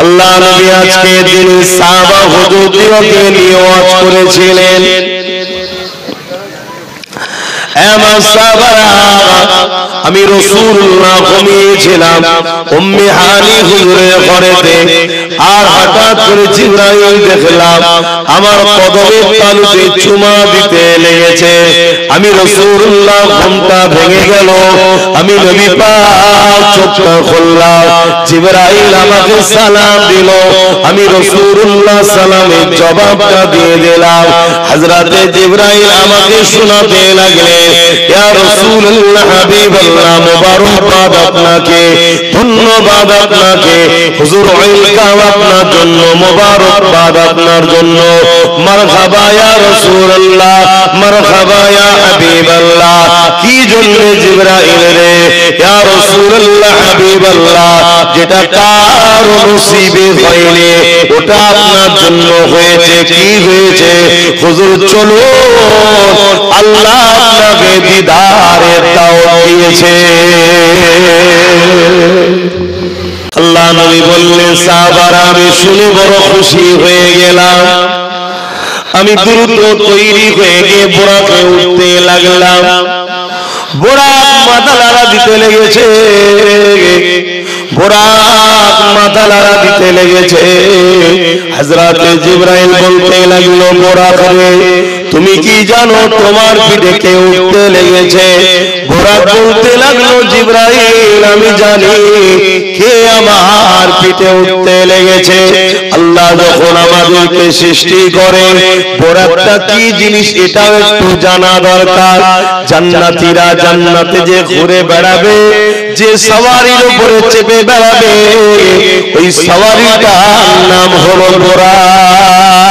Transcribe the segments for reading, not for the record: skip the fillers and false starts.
আল্লাহ নবী আজকে দিনে সাহাবা হুজুরদেরকে নিয়ে ওয়াজ করেছিলেন। আমার সাহাবারা, আমি রাসূলুল্লাহ ঘুমিয়েছিলাম উম্মে হানি হুজুরের ঘরেতে, আর হঠাৎ করে জিবরাইল দেখলাম আমার কদমের তালুতে চুমা দিতে লেগেছে। আমি রাসূলুল্লাহ ঘুমটা ভেঙে গেল, আমি নবী পাক চোখটা খুললাম, জিবরাইল আমাকে সালাম দিল, আমি রাসূলুল্লাহ সালামের জবাবটা দিয়ে দিলাম। হযরতে জিবরাইল আমাকে শোনাতে লাগলেন, ইয়া রাসূলুল্লাহ হাবিবাল্লাহ, মুবারকবাদ আপনাকে, ধন্যবাদ আপনাকে, হুজুর ওয়েলকাম আপনার জন্য, মুবারকবাদ আপনার জন্য, মারহাবা ইয়া রাসূলুল্লাহ, মারহাবা ইয়া হাবিবাল্লাহ। কি জন্য জিবরাইল রে? ইয়া রাসূলুল্লাহ হাবিবাল্লাহ, যেটা কার নসিবে হয়নি ওটা আপনার জন্য হয়েছে। কি হয়েছে? হুজুর চলো, আল্লাহ আপনাকে দিদারের দাওয়াত দিয়েছে। আল্লাহ নবী বললেন, সাহাবারা আমি শুনে বড় খুশি হয়ে গেলাম। আমি দ্রুত তৈরি হয়ে গিয়ে বোরাকে উঠতে লাগলাম। বোরাক মাথা লাড়া দিতে লেগেছে, বোরাক মাথা লাড়া দিতে লেগেছে। হযরতে জিবরাইল বলতে লাগলো, বোরাক রে, তুমি কি জানো তোমার পিঠে কে উঠতে লেগেছে? বোরাক বলতে লাগলো, জিবরাইল আমি জানি কে আমার পিঠে উঠতে লেগেছে। আল্লাহ যখন আমাদেরকে সৃষ্টি করে, বোরাকটা কি জিনিস এটাও একটু জানা দরকার। জান্নাতীরা জান্নাতে যে ঘুরে বেড়াবে, যে সওয়ারির উপরে চেপে বেড়াবে, ওই সওয়ারিটার নাম হলো বোরাক।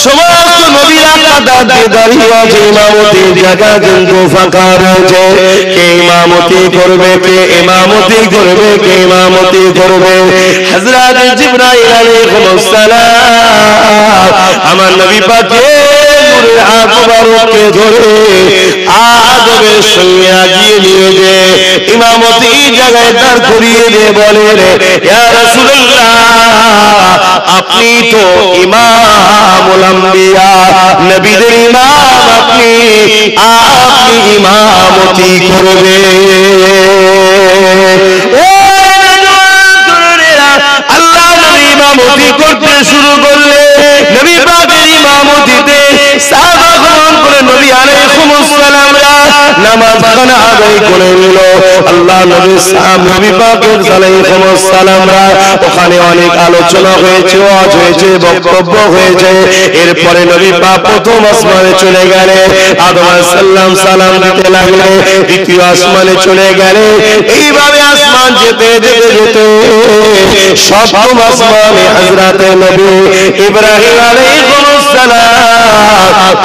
সমস্ত নবীরা কাতারে দাঁড়িয়ে আছে, ইমামতির জায়গা কিন্তু ফাঁকা রয়েছে। কে ইমামতি করবে, কে ইমামতি করবে, কে ইমামতি করবে? হযরত জিবরাইল আলাইহিস সালাম আমার নবী পাকের নূরের আকবরকে ধরে আদবের সঙ্গে আগিয়ে নিয়ে যে ইমামতি জায়গায় দাঁড় করিয়ে দিয়ে বলেন, ইয়া রাসূলুল্লাহ, আপনি তো ইমামুল আম্বিয়া, নবীদের ইমাম আপনি, আপনি ইমামতি করবে। আল্লাহ নবী ইমামতি করতে শুরু করলে, নবী পাকের ইমামতিতে সাহাবাগণ করে নবী আলাইহিস সালামরা নামাজখানা আদায় করে নিল। আল্লাহ নবী নবী পাকের আলাইহিস সালামরা ওখানে অনেক আলোচনা হয়েছে, ওয়াজ হয়েছে, বক্তব্য হয়েছে। এরপরে নবী পাক প্রথম আসমানে চলে গেলেন, আদম আলাইহিস সালাম সালাম দিতে লাগলেন, দ্বিতীয় আসমানে চলে গেলেন। এইভাবে আসমান যেতে যেতে যেতে সপ্তম আসমানে হযরতে নবী ইব্রাহিম আলাইহিস সালাম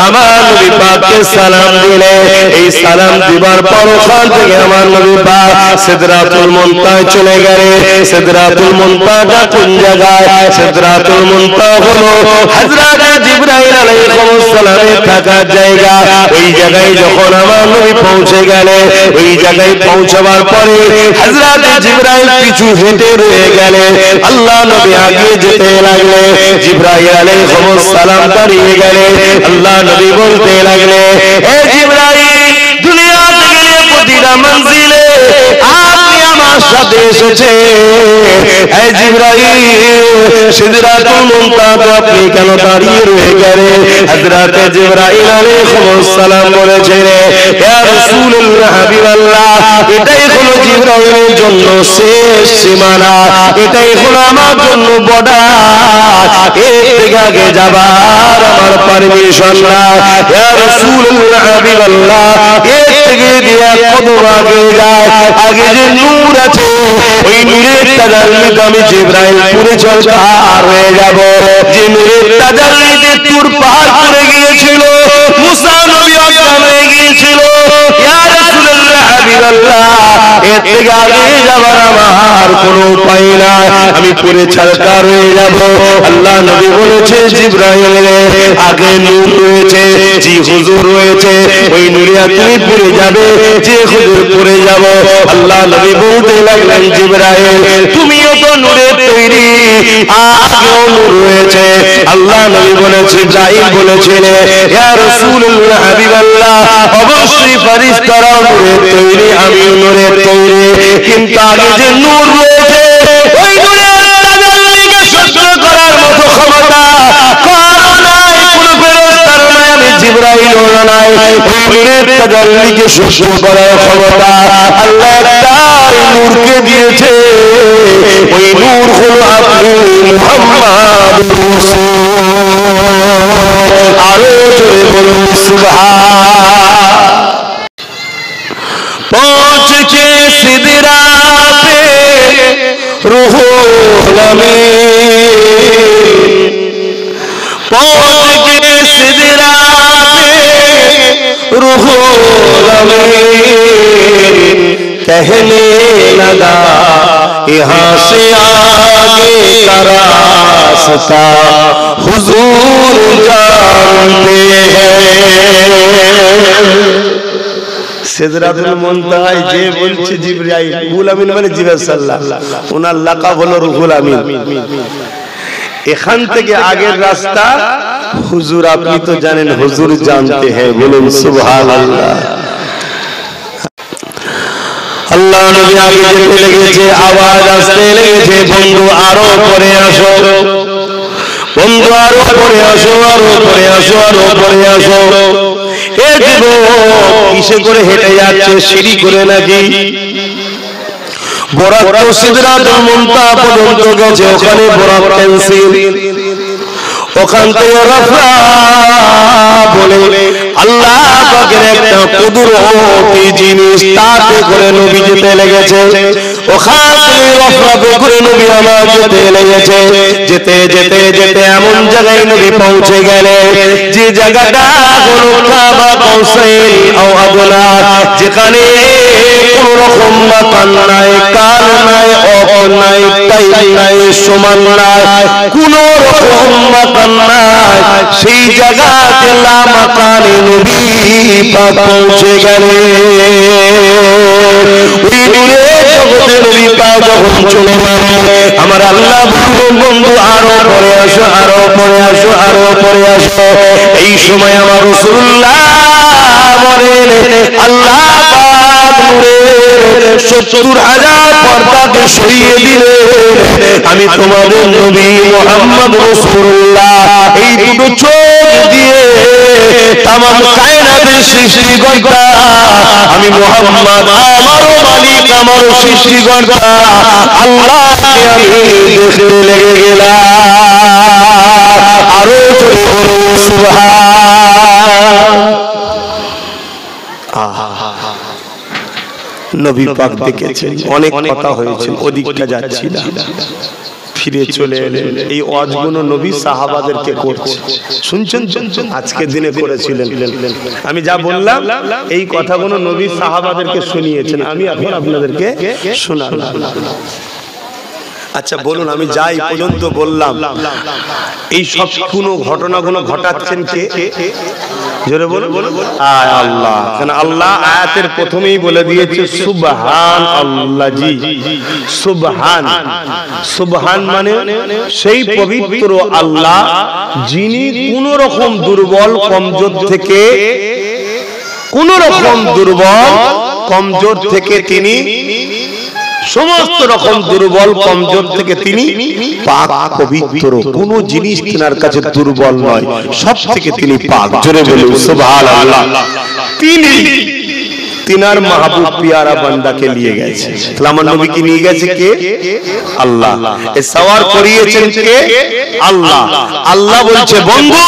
আমার নবী পাককে সালাম দিলেন। এই সালাম দিবার পর ওখান থেকে আমার নবী পাক সিদরাতুল মুনতাহায় চলে গেলেন। সিদরাতুল মুনতাহা কোন জায়গায়? সিদরাতুল মুনতাহা হলো হযরত জিবরাইল আলাইহিস সালামের থাকার জায়গা। ওই জায়গায় যখন আমার নবী পৌঁছে গেলেন, ওই জায়গায় পৌঁছাবার পরে হযরত জিবরাইল পিছু হেঁটে রয়ে গেলেন। আল্লাহ নবী আগে যেতে লাগলেন, জিবরাইল আলাইহিস সালাম দাঁড়িয়ে গেলেন। আল্লাহ নবী বলতে লাগলেন, হে জিবরাইল, দুনিয়া থেকে প্রতিটা মঞ্জিলে আপনি আমার সাথে এসেছেন। হে জিবরাইল, সিদরাতুল মুনতাহা আপনি কেন দাঁড়িয়ে রয়ে গেলেন? হযরত জিবরাইল আলাইহিস সালাম বলেছেন, ইয়া রাসূলুল্লাহ হাবিবাল্লাহ, এটাই হলো জিবরাইলের জন্য শেষ সীমানা, এটাই হলো আমার জন্য বর্ডার। এর থেকে আগে যাবার আমার পারমিশন না। ইয়া রাসূলুল্লাহ হাবিবাল্লাহ, এর থেকে দিয়ে কদম আগে যায়, আগে যে নূর আছে ওই নূরের তাজাল্লিতে আমি জিবরাইল পুরে চলকার হয়ে যাব। যে নূরের তাজাল্লিতে তুর পাহাড় করে গিয়েছিল, মুসা নবী অজ্ঞান হয়ে গিয়েছিল। ইয়া রাসূলুল্লাহ হাবিবাল্লাহ এর থেকে আগে যাবার আমার কোনো উপায় নাই, আমি পুরে ছাড়কার হয়ে যাব। আল্লাহ নবী বলেছে জিবরাইল আগে নূর রয়েছে, জি হুজুর রয়েছে, ওই নূরে তুমি পুরে যাবে, যে হুজুর পুরে যাব। আল্লাহ নবী বলতে লাগলেন জিবরাইল তুমিও তো নূরের তৈরি, আগেও নূর রয়েছে। আল্লাহ নবী বলেছে জিবরাইল বলেছিল ইয়া রাসূলুল্লাহ হাবিবাল্লাহ অবশ্যই ফেরেশতারাও নূরের তৈরি, আমিও নূরের তৈরি, কিন্তু আগে যে নূর রয়েছে ওই নূরের তাজাল্লিকে সহ্য করার মতো ক্ষমতা কারো নাই, কোনো ফেরেশতার নাই, আমি জিবরাইল নাই। ওই নূরের তাজাল্লিকে সহ্য করার ক্ষমতা আল্লাহ তার নূরকে দিয়েছে, ওই নূর হলো আপনি মুহাম্মদ রাসূল। আরো জোরে বলুন সুবহান। पहुंच के सिदरा पे रूहुल अमीन, पहुंच के सिदरा पे रूहुल अमीन, कहने लगा यहाँ से आगे का रास्ता हुजूर जानते हैं। সিদরাতুল মুনতাহায় যে বলছে জিবরাইল, রুহুল আমিন মানে জিবরাইল সাল্লাল্লাহু, ওনার লাকাব হলো রুহুল আমিন। এখান থেকে আগের রাস্তা হুজুর আপনি তো জানেন, হুজুর জানতে हैं, বলুন সুবহানাল্লাহ। আল্লাহ নবী আগে যেতে লেগেছে, আওয়াজ আসতে লেগেছে বন্ধু আরো পরে আসো, বন্ধু আরো পরে আসো, আরো পরে আসো, আরো পরে আসো। এ যুবক কিসে করে হেঁটে যাচ্ছে, সিঁড়ি করে নাকি? বরাক তো সিদরাতুল মুনতাহা পর্যন্ত গেছে, ওখানে বরাক ক্যান্সেল, ওখান থেকে রাফা বলে আল্লাহ পাকের একটা কুদরতি জিনিস তাতে করে নবী যেতে লেগেছে, ওখান থেকে রাফা করে নবী আমার যেতে লেগেছে। যেতে যেতে যেতে এমন জায়গায় নবী পৌঁছে গেলে যে জায়গাটা হলো কাবা কৌসাইন আও আদনা, যেখানে কোন রকম মাকান নাই, কাল নাই, অফ নাই, টাইম নাই, সমান নাই, কোন রকম মাকান নাই, সেই জায়গাতে লা মাকানে নবী পাক পৌঁছে গেলে। ওই দূরে জগতে নবী পাক যখন চলে গেলে আমার আল্লাহ বন্ধু আরো পরে আসো, আরো পরে আসো, আরো পরে আসো। এই সময় আমার রাসূলুল্লাহ বলেন আল্লাহ পাক নূরের ৭০,০০০ পর্দাকে সরিয়ে দিলে আমি তোমাদের নবী মুহাম্মদ রাসূলুল্লাহ এই দুটো চোখ দিয়ে তামাম কায়নাতের সৃষ্টিকর্তা আমি মুহাম্মদ, আমারও মালিক, আমারও সৃষ্টিকর্তা আল্লাহকে আমি দেখতে লেগে গেলাম। আরো জোরে বলুন সুবহান। নবী পাক দেখেছেন, অনেক কথা হয়েছে, ওদিকটা যাচ্ছি না, ফিরে চলে এলেন। এই ওয়াজগুলো নবী সাহাবাদেরকে করছে, শুনছেন? আজকের দিনে করেছিলেন। আমি যা বললাম এই কথাগুলো নবী সাহাবাদেরকে শুনিয়েছেন, আমি এখন আপনাদেরকে শোনালাম। আচ্ছা বলুন, আমি যাই পর্যন্ত বললাম, এই সব কোনো ঘটনাগুলো ঘটাচ্ছেন কে? জোরে বলুন আল্লাহ। কারণ আল্লাহ আয়াতের প্রথমেই বলে দিয়েছে সুবহান আল্লাহ। জি সুবহান, সুবহান মানে সেই পবিত্র আল্লাহ যিনি কোন রকম দুর্বল কমজোর থেকে, কোন রকম দুর্বল কমজোর থেকে তিনি, সমস্ত রকম দুর্বল কমজোর থেকে তিনি পাক পবিত্র, কোন জিনিস তিনার কাছে দুর্বল নয়, সব থেকে তিনি পাক। জোরে বলুন সুবহানাল্লাহ। তিনি তিনার মাহবুব পিয়ারা বান্দাকে নিয়ে গেছে। আমার নবীকে নিয়ে গেছে কে? আল্লাহ। এই সওয়ার করিয়েছেন কে? আল্লাহ। আল্লাহ বলছে বন্ধু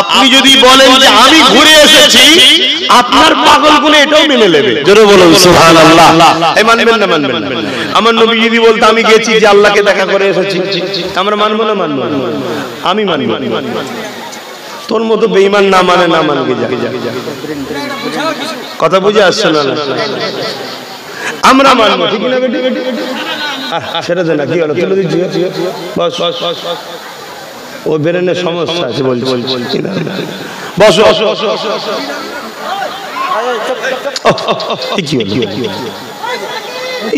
আপনি যদি বলেন যে আমি ঘুরে এসেছি, আপনার পাগলগুলো এটাও মেনে নেবে। জোরে বলুন সুবহানাল্লাহ। এই মানবেন না? মানবেন না। আমার নবী যদি বলতো আমি গেছি যে আল্লাহকে দেখা করে এসেছি, আমরা মানবো না? মানবো। আমি মানবো। তোর মতো বেঈমান না মানে না মানবে যা কথা বুঝে আসছে না আমরা মানবো ঠিক না বেটি সেটা দেনা কি হলো তুলে দিচ্ছি বস ও ব্রেনে সমস্যা আছে বলছি বস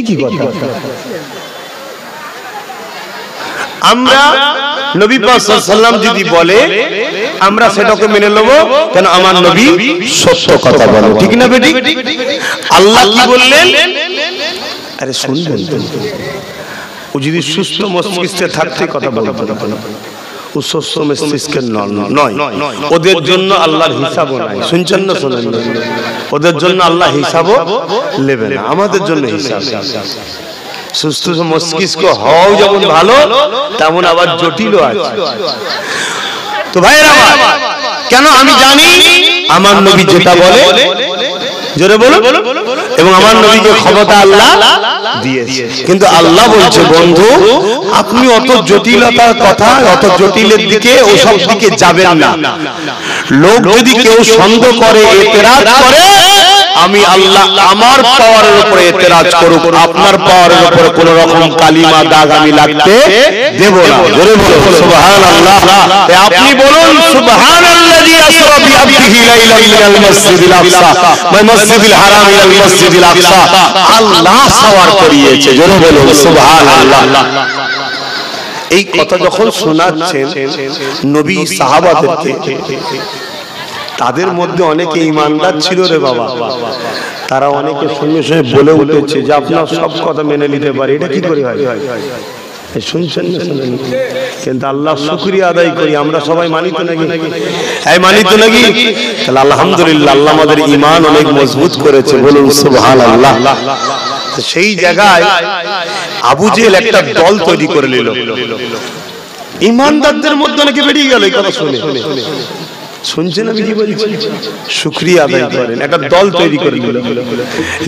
কি কথা আমরা নবী পাক সাল্লাল্লাহু আলাইহি ওয়াসাল্লাম যদি বলে আমরা সেটাকে মেনে নেব কেন আমার নবী সত্য কথা বলে ঠিক না বেটি আল্লাহ কি বললেন আরে শুনবেন ও যদি সুস্থ মস্তিষ্কে থাকতে কথা বলতো ও সুস্থ মস্তিষ্কের নয় ওদের জন্য আল্লাহর হিসাবও নাই শুনছেন না শুনেন ওদের জন্য আল্লাহ হিসাবও নেবে না আমাদের জন্য হিসাব সুস্থ মস্তিষ্ক হও যেমন ভালো তেমন আবার জটিলও আছে তো ভাইরা আমার কেন আমি জানি আমার নবী যেটা বলে জোরে বলো এবং আমার নবীকে ক্ষমতা আল্লাহ দিয়েছে কিন্তু আল্লাহ বলছে বন্ধু আপনি অত জটিলতার কথা অত জটিলের দিকে ওসব দিকে যাবেন না লোক যদি কেউ সন্দেহ করে এতরাজ করে আমি আল্লাহ আমার পাওয়ারের উপরে এতরাজ করুক আপনার পাওয়ারের উপরে কোন রকম কালিমা দাগ আমি লাগতে দেব না জোরে বলুন সুবহানাল্লাহ আপনি বলুন সুবহানাল্লাযী আসরা বিআবদিহি লাইলান মিনাল মাসজিদিল আকসা ওয়া মাসজিদিল হারাম ইলাল মাসজিদিল আকসা আল্লাহ সওয়ার করিয়েছে জোরে বলুন সুবহানাল্লাহ এই কথা যখন শোনাচ্ছেন নবী সাহাবাদেরকে তাদের মধ্যে অনেকে ঈমানদার ছিল রে বাবা তারা অনেকে সঙ্গে সঙ্গে বলে উঠেছে যে আপনার সব কথা মেনে নিতে পারি এটা কি করে হয় শুনছেন না শুনেন কিন্তু আল্লাহ শুকরিয়া আদায় করি আমরা সবাই মানি তো নাকি এই মানি তো নাকি তাহলে আলহামদুলিল্লাহ আল্লাহ আমাদের ঈমান অনেক মজবুত করেছে বলুন সুবহানাল্লাহ সেই জায়গায় আবু জেহেল একটা দল তৈরি করে নিল ঈমানদারদের মধ্যে অনেকে বেরিয়ে গেল এই কথা শুনে শুনছেন আমি কি বলছি শুকরিয়া আদায় করেন একটা দল তৈরি করে দিল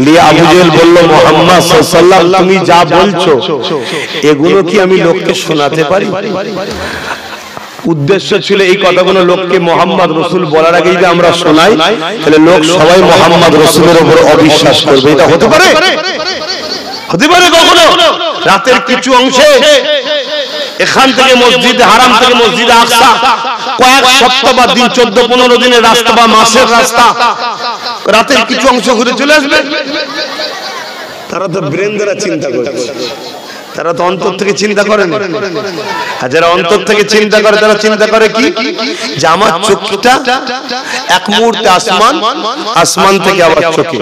লিয়া আবু জেহেল বলল মুহাম্মদ সাল্লাল্লাহু আলাইহি ওয়াসাল্লাম তুমি যা বলছো এগুলো কি আমি লোককে শোনাতে পারি উদ্দেশ্য ছিল এই কথাগুলো লোককে মুহাম্মদ রাসূল বলার আগে যদি আমরা শোনাই তাহলে লোক সবাই মুহাম্মদ রাসূলের উপর অবিশ্বাস করবে এটা হতে পারে কখনো রাতের কিছু অংশে এখান থেকে মসজিদে হারাম থেকে মসজিদে আকসা কয়েক সপ্তাহ বা দিন 14-15 দিনের রাস্তা বা মাসের রাস্তা রাতের কিছু অংশ ঘুরে চলে আসবে তারা তো ব্রেন দ্বারা চিন্তা করছে তারা তো অন্তর থেকে চিন্তা করে না আর যারা অন্তর থেকে চিন্তা করে তারা চিন্তা করে কি যে আমার চোখটা এক মুহূর্তে আসমান থেকে আবার চোখে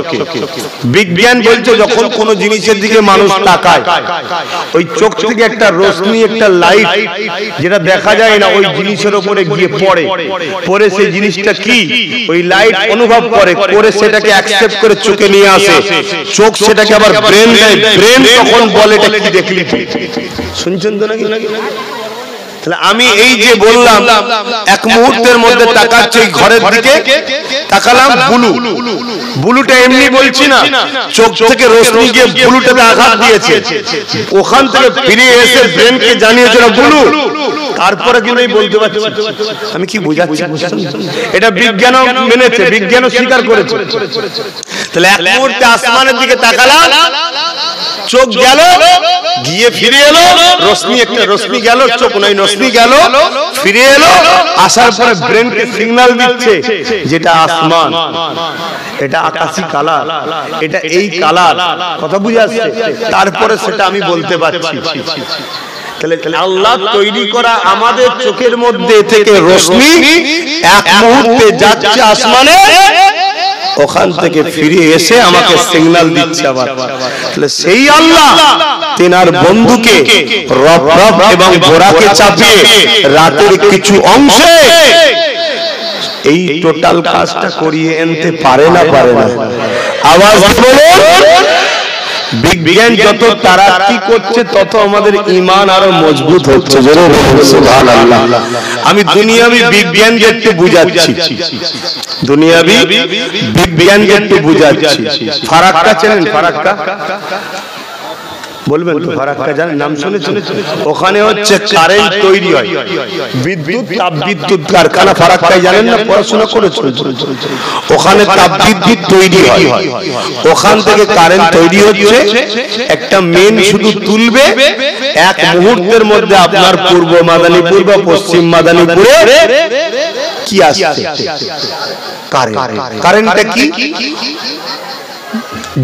বিজ্ঞান বলছে যখন কোন জিনিসের দিকে মানুষ তাকায় ওই চোখ থেকে একটা রশ্মি একটা লাইট যেটা দেখা যায় না ওই জিনিসের উপরে গিয়ে পড়ে সেই জিনিসটা কি ওই লাইট অনুভব করে সেটাকে অ্যাকসেপ্ট করে চোখে নিয়ে আসে চোখ সেটাকে আবার ব্রেন দেয় ব্রেন তখন বলে এটা কি দেখলি শুনছেন তো নাকি তাহলে আমি এই যে বললাম এক মুহূর্তের মধ্যে তাকাচ্ছে ঘরের দিকে তাকালাম বুলুটা এমনি বলছি না চোখ থেকে রশ্মি গিয়ে বুলুটাতে আঘাত দিয়েছে ওখান থেকে ফিরে এসে ব্রেনকে জানিয়েছে না বুলু তারপরে কিন্তু বলতে পারছি আমি কি বোঝাচ্ছি এটা বিজ্ঞানও মেনেছে বিজ্ঞানও স্বীকার করেছে তাহলে এক মুহূর্তে আসমানের দিকে তাকালাম চোখ গেল গিয়ে ফিরে এলো রশ্মি গেল চোখ নাই রশ্মি গেল ফিরে এলো আসার পরে ব্রেনকে সিগন্যাল দিচ্ছে যেটা আসমান এটা আকাশী কালার এটা এই কালার কথা বুঝে আসছে তারপরে সেটা আমি বলতে পারছি তাহলে আল্লাহ তৈরি করা আমাদের চোখের মধ্যে থেকে রশ্মি এক মুহূর্তে যাচ্ছে আসমানে ওখান থেকে ফিরে এসে আমাকে সিগন্যাল দিচ্ছে আবার তাহলে সেই আল্লাহ তেনার বন্ধুকে রব এবং ঘোড়াকে চাপিয়ে রাতের কিছু অংশে এই টোটাল কাজটা করিয়ে আনতে পারে না আওয়াজ বলুন বিজ্ঞান যত তারাক্কি করছে তত আমাদের ঈমান আরো মজবুত হচ্ছে জোরে বলুন সুবহানাল্লাহ আমি দুনিয়াবি বিজ্ঞানকে একটু বুঝাচ্ছি ফারাকটা চেনেন ফারাকটা বলবেন তো ফারাক্কা জানেন, নাম শুনেছেন? ওখানে হচ্ছে কারেন্ট তৈরি হয়, বিদ্যুৎ তাপ বিদ্যুৎ কারখানা ফারাক্কায় জানেন না, পড়াশোনা করেছেন? ওখানে তাপ বিদ্যুৎ তৈরি হয়, ওখান থেকে কারেন্ট তৈরি হচ্ছে। একটা মেন শুধু তুলবে, এক মুহূর্তের মধ্যে আপনার পূর্ব মাদারীপুর বা পশ্চিম মাদারীপুরে কি আসছে? কারেন্টটা কি?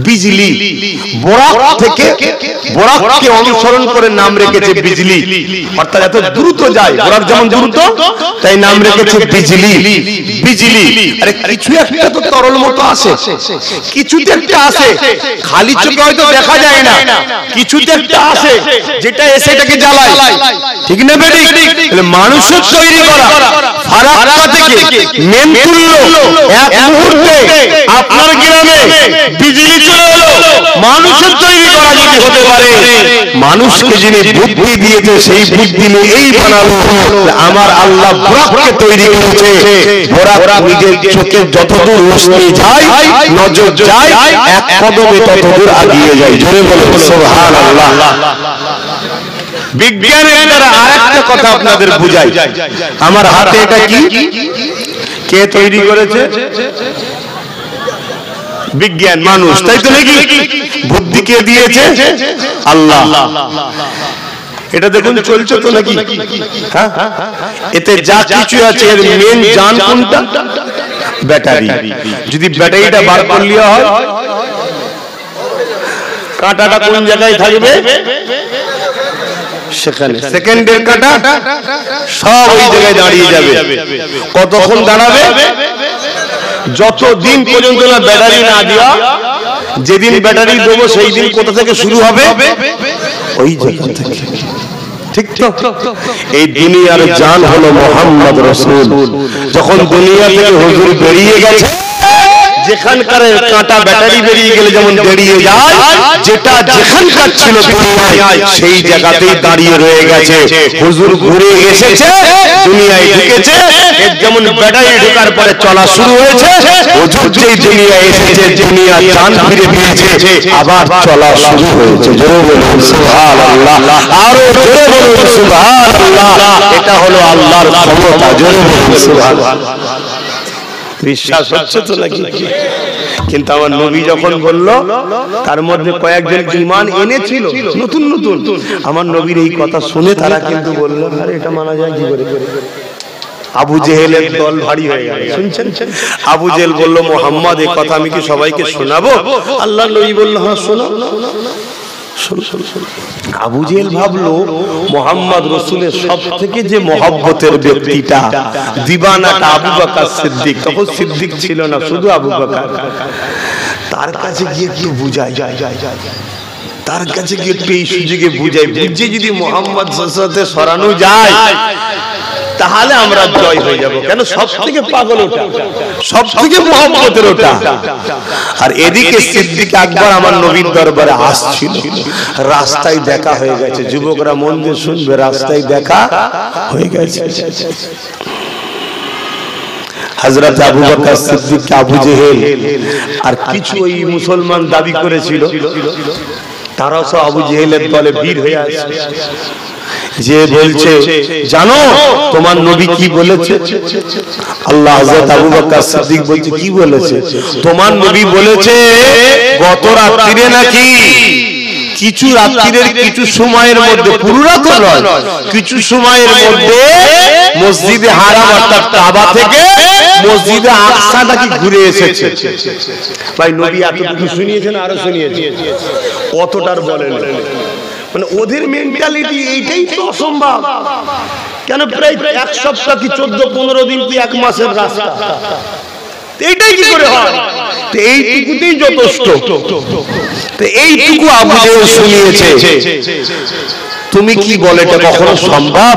বিজলি। বরাক থেকে, বরাককে অনুসরণ করে নাম রেখেছে বিজলি, অর্থাৎ এত দ্রুত যায়, বরাক যেমন দ্রুত তাই নাম রেখেছে বিজলি। বিজলি আরে কিছু একটা তো তরল মতো আসে, কিছুতে একটা আসে, খালি চোখে হয়তো দেখা যায় না, কিছুতে একটা আসে যেটা এসে এটাকে জ্বালায়, ঠিক না বেটি? তাহলে মানুষের তৈরি করা ফারাক্কা থেকে মেন তুললো, এক মুহূর্তে আপনার গ্রামে বিজলি চলে এলো। মানুষের তৈরি করা যদি হতে পারে, মানুষকে যিনি বুদ্ধি দিয়েছে সেই বুদ্ধি নিয়ে এই বানালো, আমার আল্লাহ বুরাককে তৈরি করেছে। বুরাক নিজের চোখে যতদূর রোশনি যায়, নজর যায়, এক কদমে ততদূর আগিয়ে যায়। জোরে বলুন সুবহানাল্লাহ। বিজ্ঞানের দ্বারা আরেকটা কথা আপনাদের বুঝাই, আমার হাতে এটা কি, কে তৈরি করেছে? বিজ্ঞান, মানুষ, তাই তো নাকি? বুদ্ধি কে দিয়েছে? আল্লাহ। এটা দেখুন চলছে তো নাকি? এতে যা কিছু আছে এর মেন জান কোনটা? ব্যাটারি। যদি ব্যাটারিটা বার করলে হয়, কাঁটাটা কোন জায়গায় থাকবে? সেখানে। সেকেন্ডের কাঁটা সব ওই জায়গায় দাঁড়িয়ে যাবে। কতক্ষণ দাঁড়াবে? যতদিন পর্যন্ত না ব্যাটারি না দেওয়া, যেদিন ব্যাটারি দেবো সেই দিন কোথা থেকে শুরু হবে? ওই জায়গা থেকে। ঠিক তো? এই দুনিয়ার জান হলো মুহাম্মদ রাসূল। যখন দুনিয়া থেকে হুজুর বেরিয়ে গেছে, যেখানকার কাঁটা ব্যাটারি বেরিয়ে গেলে যেমন বেরিয়ে যায়, যেটা যেখানকার ছিল দুনিয়ায় সেই জায়গাতেই দাঁড়িয়ে রয়ে গেছে। হুজুর ঘুরে এসেছে, দুনিয়ায় ঢুকেছে, এর যেমন ব্যাটারি ঢোকার পরে চলা শুরু হয়েছে, হুজুর যেই দুনিয়ায় এসেছে, দুনিয়া জান ফিরে পেয়েছে, আবার চলা শুরু হয়েছে। জোরে বলুন সুবহানাল্লাহ, আরো জোরে বলুন সুবহানাল্লাহ। এটা হলো আল্লাহর ক্ষমতা। জোরে বলুন সুবহানাল্লাহ। বিশ্বাস হচ্ছে তো নাকি? কিন্তু আমার নবী যখন বলল, তার মধ্যে কয়েকজন ঈমান এনেছিল নতুন নতুন, আমার নবীর এই কথা শুনে তারা কিন্তু বলল, আরে এটা মানা যায় কি করে? আবু জেহেলের দল ভারী হয়ে গেল। শুনছেন? আবু জেহেল বলল, মুহাম্মদ এই কথা আমি কি সবাইকে শোনাবো? আল্লাহর নবী বলল, হ্যাঁ শোনো। আবু জেহেল ভাবলো মুহাম্মদ রাসূলের সবথেকে যে মহব্বতের ব্যক্তিটা, দিবানাটা আবু বকর সিদ্দিক, তখন সিদ্দিক ছিল না, শুধু আবু বকর, তার কাছে গিয়ে কি বুঝায়, তার কাছে গিয়ে এই সুযোগে বুঝায়, বুঝে যদি মুহাম্মদ সাল্লাল্লাহু আলাইহি ওয়াসাল্লাম সরানো যায় তাহলে আমরা জয় হয়ে যাব। কেন? সব থেকে পাগল ওটা, সব থেকে মুহাম্মদের ওটা। আর এদিকে সিদ্দিক আকবর আমার নবীর দরবারে আসছিল, রাস্তায় দেখা হয়ে গেছে। যুবকরা মন দিয়ে শুনবে, রাস্তায় দেখা হয়ে গেছে। হযরত আবু বকর সিদ্দিক, আবু জেহেল আর কিছু ওই মুসলমান দাবি করেছিল, তারাও সব আবু জেহেলের দলে ভিড় হয়ে আসছে। যে বলছে, জানো তোমার নবী কি বলেছে? আল্লাহ হযরত আবু বকর সিদ্দিক বলছে, কি বলেছে? তোমার নবী বলেছে গত রাত্রিরে নাকি কিছু রাত্রির কিছু সময়ের মধ্যে, পুরো রাত নয়, কিছু সময়ের মধ্যে মসজিদে হারাম অর্থাৎ কাবা থেকে মসজিদে আকসা নাকি ঘুরে এসেছে। ভাই নবী এতটুকু শুনিয়েছেন, আরো শুনিয়েছে, কতটার বলেন? মানে ওদের মেন্টালিটি এইটাই তো অসম্ভব। কেন? প্রায় এক সপ্তাহ কি 14-15 দিন কি এক মাসের রাস্তা, এইটাই কি করে হয়? তো এইটুকুতেই যথেষ্ট। তো এইটুকু আবু জেহেল শুনিয়েছে। তুমি কি বলে এটা কখনো সম্ভব?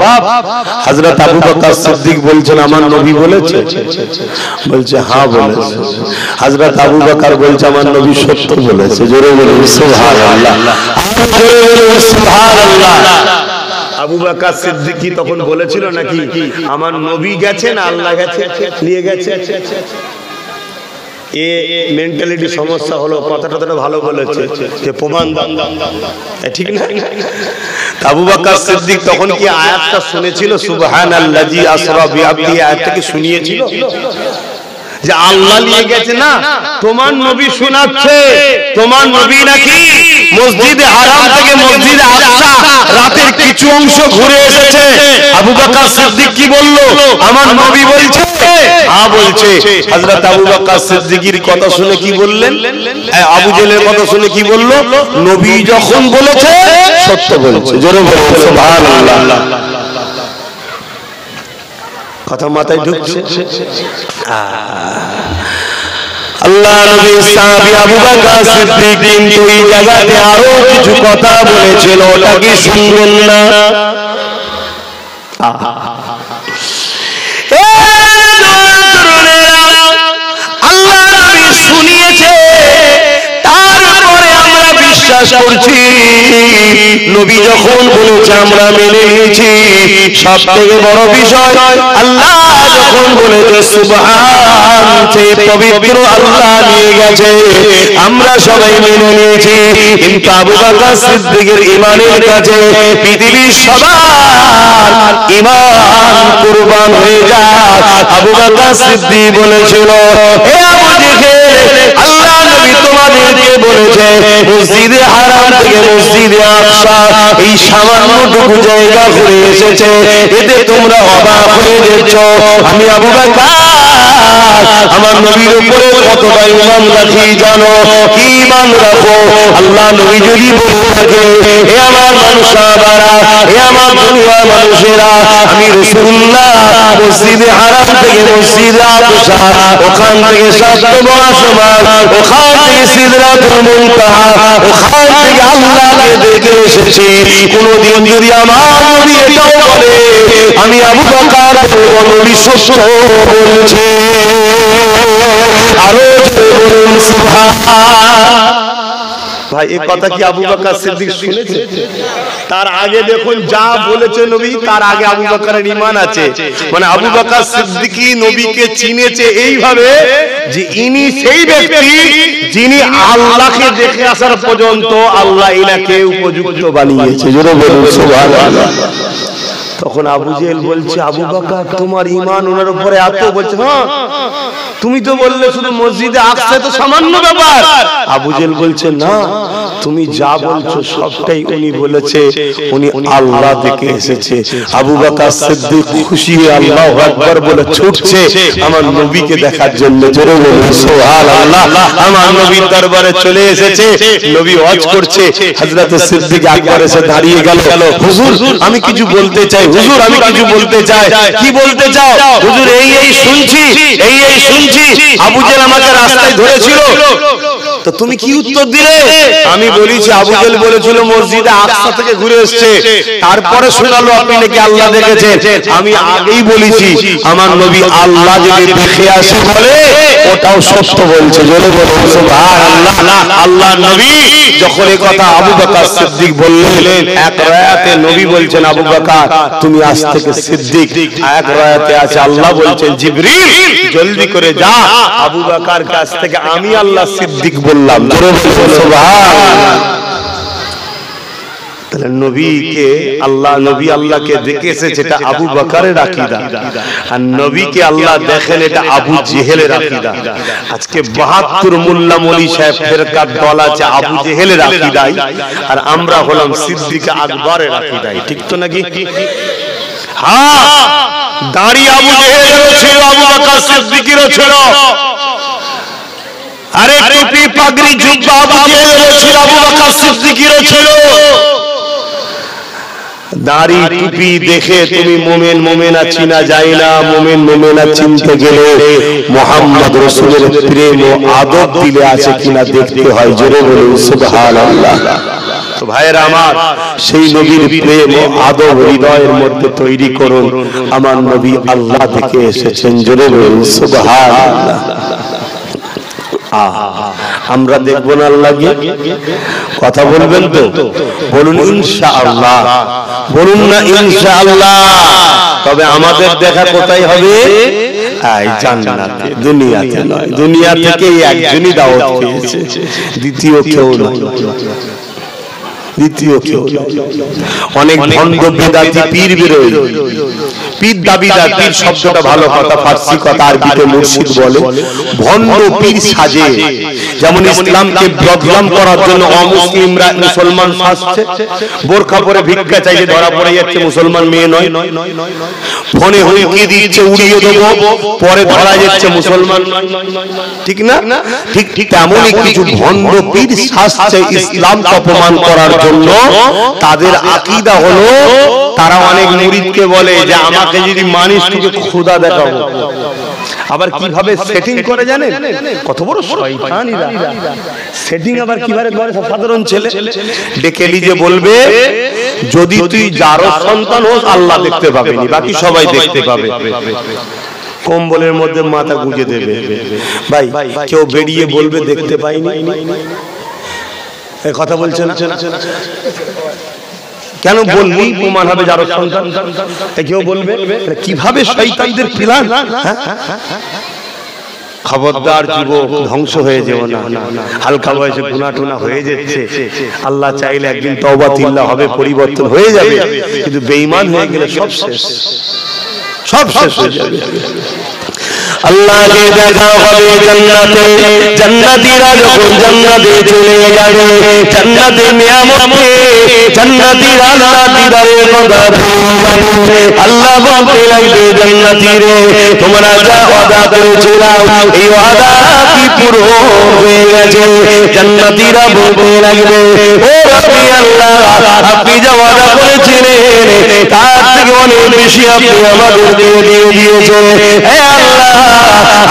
হযরত আবু বকর সিদ্দিক বলছেন, আমার নবী বলেছে? বলছে হ্যাঁ বলেছে। হযরত আবু বকর বলছে, আমার নবী সত্য বলেছে। জোরে বলুন সুবহানাল্লাহ, জোরে বলুন সুবহানাল্লাহ। আবু বকর সিদ্দিক কি তখন বলেছিল নাকি আমার নবী গেছেন, আল্লাহ গেছে নিয়ে গেছে? এ মেন্টালিটি সমস্যা হলো, কথাটা ভালো বলেছে যে প্রমাণ ঠিক না। আবু বকর সিদ্দিক তখন কি আয়াতটা শুনেছিল? সুবহানাল্লাযী আসরা বিআবদি, আয়াতটাকে শুনিয়েছিল যে আল্লাহ নিয়ে গেছে না, তোমার নবী শোনাচ্ছে তোমার নবী নাকি মসজিদে হারাম থেকে মসজিদে আকসা রাতের কিছু অংশ ঘুরে এসেছে। আবু বকর সিদ্দিক কি বলল? আমার নবী বলছে, হ্যাঁ বলছে। হযরত আবু বকর সিদ্দিকের কথা শুনে কি বললেন? আবু জেহেলের কথা শুনে কি বলল? নবী যখন বলেছে সত্য বলেছে। জোরে বলুন সুবহানাল্লাহ। কথা মাথায় ঢুকছে? আল্লাহ নবী সাহাবী আবু বকর সিদ্দিক কিন্তু এই জায়গাতে আরো কিছু কথা বলেছিল, ওটা কি শুনবেন না? আল্লাহ নবী শুনিয়েছে, তারপরে আমরা বিশ্বাস করছি। নবী যখন বলেছে আমরা মেনে নিয়েছি। সব থেকে বড় বিষয়, আল্লাহ যখন বলেছে সুবহান, সে পবিত্র আল্লাহ নিয়ে গেছে, আমরা সবাই মেনে নিয়েছি। কিন্তু আবু বকর সিদ্দিকের ঈমানের কাছে পৃথিবীর সবার ঈমান কুরবান হয়ে যায়। আবু বকর সিদ্দিক বলেছিল, হে আবু জেহেল, আল্লাহ নবী তোমাদেরকে বলেছে মসজিদে হারাম থেকে মসজিদে আকসা এই সামান্যটুকু জায়গা ঘুরে এসেছে, এতে তোমরা অবাক হয়ে যাচ্ছ। আমি আবু বকর আমার নবীর উপরে কতটা ঈমান রাখি জানো? কি ঈমান রাখো? আল্লাহ নবী যদি বলে থাকে, হে আমার মানুষেরা, হে আমার দুনিয়ার মানুষেরা, আমি রাসূলুল্লাহ মসজিদে হারাম থেকে মসজিদে আকসা, ওখান থেকে সাতবার আসমান, ওখান থেকে সিদরাতুল মুনতাহা, ওখান থেকে আল্লাহকে দেখে এসেছি। কোনদিন যদি আমার নবী এটাও বলে আমি আবু বকর নবী সত্য বলছে, আরো বলুন সুবহান। ভাই এই কথা কি আবু বকর সিদ্দিক শুনেছে? তার আগে দেখুন যা বলেছে নবী, তার আগে আবু বকরের ঈমান আছে। মানে আবু বকর সিদ্দিকী নবীকে চিনেছে এইভাবে যে ইনি সেই ব্যক্তি যিনি আল্লাহকে দেখে আসার পর্যন্ত আল্লাহ ইনাকে উপযুক্ত বানিয়েছে। জোরে বলুন সুবহানাল্লাহ। তখন আবু জেহেল বলছে, আবু বকর তোমার ঈমান ওনার উপরে এত? বলছে হ্যাঁ, তুমি তো বললে শুধু মসজিদে আকসা তো সামান্য ব্যাপার। আবু জেহেল বলছে না, তুমি যা বলছো সবটাই উনি বলেছে, উনি আল্লাহ থেকে এসেছে। আবু বকর সিদ্দিক খুশি হয়ে আল্লাহু আকবার বলে ছুটছে আমার নবীকে দেখার জন্য। জোরে বলুন সুবহানাল্লাহ। আমার নবীর দরবারে চলে এসেছে, নবী ওয়াজ করছে। হযরত সিদ্দিক আকবর এসে দাঁড়িয়ে গেল, হুজুর আমি কিছু বলতে চাই, হুজুর আমি কিছু বলতে চাই। কি বলতে চাও? হুজুর এই শুনছি, এই শুনছি আবু জেহেল আমাকে রাস্তায় ধরেছিল, তো তুমি কি উত্তর দিলে? আমি বলেছি আবু জেহেল বলেছিল মসজিদে আকসা থেকে ঘুরে এসেছে, তারপরে শোনালো আপনি নাকি আল্লাহ দেখেছেন। আমি আগেই বলেছি আমার নবী আল্লাহ যদি দেখে আসে বলে ওটাও সত্য বলছে। জোরে বলুন সুবহানাল্লাহ। আল্লাহ নবী যখন এই কথা আবু বকর সিদ্দিক বললেন, এক রায়াতে নবী বলছেন আবু বকর তুমি আজ থেকে সিদ্দিক, এক রায়াতে আছে আল্লাহ বলছেন জিবরিল জলদি করে যা আবু বকর কাছ থেকে আমি আল্লাহ সিদ্দিক বললাম। জোরে বলুন সুবহানাল্লাহ। তাহলে নবীকে আল্লাহ, নবী আল্লাহকে দেখে এসেছে, এটা আবু বকরের আকীদা। আর নবীকে আল্লাহ দেখেন, এটা আবু জেহেলের আকীদা। আজকে 72 মোল্লা মলি সাহেব ফেরকার দল আছে আবু জেহেলের আকীদায়, আর আমরা হলাম সিদ্দিক আকবরের আকীদায়। ঠিক তো নাকি? হ্যাঁ, দাড়ি আবু জেহেলেরও ছিল, আবু বকর সিদ্দিকেরও ছিল। আরে টুপি পাগড়ি জুব্বা আবু জেহেলেরও ছিল, আবু বকর সিদ্দিকেরও ছিল। দাড়ি টুপি দেখে তুমি মুমিন মুমিনা চিনা যায় না। মুমিন মুমিনা চিনতে গেলে মুহাম্মদ রাসূলের প্রেম ও আদব দিলে আছে কিনা দেখতে হয়। জোরে বলুন সুবহানাল্লাহ। তো ভাইয়েরা আমার, সেই নবীর প্রেম ও আদব হৃদয়ের মধ্যে তৈরি করুন। আমার নবী আল্লাহ থেকে এসেছেন। জোরে বলুন সুবহানাল্লাহ। আমরা দেখবো না আল্লাহকে? কথা বলবেন তো? বলুন ইনশাআল্লাহ। বলুন না ইনশাআল্লাহ। তবে আমাদের দেখা কোথায় হবে? আয় জান্নাতে, দুনিয়াতে নয়। দুনিয়া থেকে একজনই দাওয়াত পেয়েছে, দ্বিতীয় কেউ নয়, দ্বিতীয় কেউ। অনেক ভণ্ড বেদাতি পীর বেরোয়, পীর দাবিদার, পীর শব্দটা ভালো কথা, ফার্সি কথা, আরবিতে মুর্শিদ বলে। ভণ্ড পীর সাজে, যেমন ইসলামকে বদনাম করার জন্য অমুসলিমরা মুসলমান সাজছে, বোরখা পরে ভিক্ষা চাইছে, ধরা পড়ে যাচ্ছে মুসলমান মেয়ে নয়, ফোনে হুমকি দিচ্ছে উড়িয়ে দেবো, পরে ধরা যাচ্ছে মুসলমান, ঠিক না? ঠিক ঠিক তেমনই কিছু ভণ্ড পীর সাজছে ইসলামকে অপমান করার জন্য। তাদের আকীদা হলো, তারা অনেক মুরিদকে বলে যে আমাকে যদি মানিস তোকে খোদা দেখাবো। আবার কিভাবে সেটিং করে জানেন? কত বড় শয়তানিরা সেটিং আবার কিভাবে করে। সাধারণ ছেলে ডেকে নিয়ে বলবে যদি তুই যার সন্তান হোস আল্লাহ দেখতে পাবেনি, বাকি সবাই দেখতে পাবে। কম্বলের মধ্যে মাথা গুঁজে দেবে। ভাই কেউ বেরিয়ে বলবে দেখতে পাইনি, কথা বলছে না কেন? বললি প্রমাণ হবে যার সন্তান, কেউ বলবে। কিভাবে শয়তানদের প্ল্যান! খবরদার যুবক, ধ্বংস হয়ে যেও না। হালকা বয়সে গুনাহ টুনা হয়ে যাচ্ছে, আল্লাহ চাইলে একদিন তওবা তিল্লা হবে, পরিবর্তন হয়ে যাবে, কিন্তু বেঈমান হয়ে গেলে সব শেষ, সব শেষ হয়ে যাবে। আল্লাহকে দেখা হবে জান্নাতে, জান্নাতীরা যখন জান্নাতে চলে যাবে, জান্নাতের নিয়ামতে জান্নাতীরা আল্লাহ দিদারের কথা বলবে। আল্লাহ বলতে লাগবে জান্নাতীরে তোমরা যা ওয়াদা করেছিলে এই ওয়াদা কি পুরো হয়ে গেছে? জান্নাতীরা বলতে লাগবে ও রব্বি আল্লাহ, আপনি যা ওয়াদা করেছিলেন তার থেকে অনেক বেশি আপনি আমাদেরকে দিয়ে দিয়েছেন। হে আল্লাহ,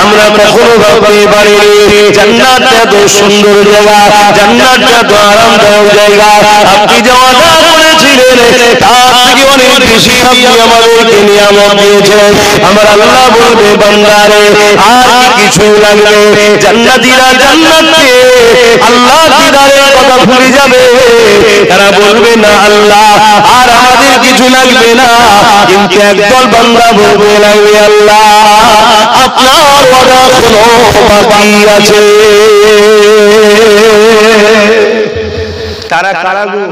আমরা কখনো ভাবতে পারিনি জান্নাতটা এত সুন্দর জায়গা, জান্নাতটা এত আরামদায়ক জায়গা। আপনি যে ওয়াদা করেছিলেন তার থেকে অনেক বেশি আপনি আমাদেরকে নিয়ামত দিয়েছেন। আমার আল্লাহ বলবে বান্দারে আর কিছু লাগবে? জান্নাতীরা জান্নাতে আল্লাহ দিদারের কথা ভুলে যাবে, তারা বলবে না আল্লাহ আর আমাদের কিছু লাগবে না। কিন্তু একদল বান্দা বলবে লাগবে আল্লাহ আপনার ওয়াদা কোনো বাকি আছে। তারা কারা গো?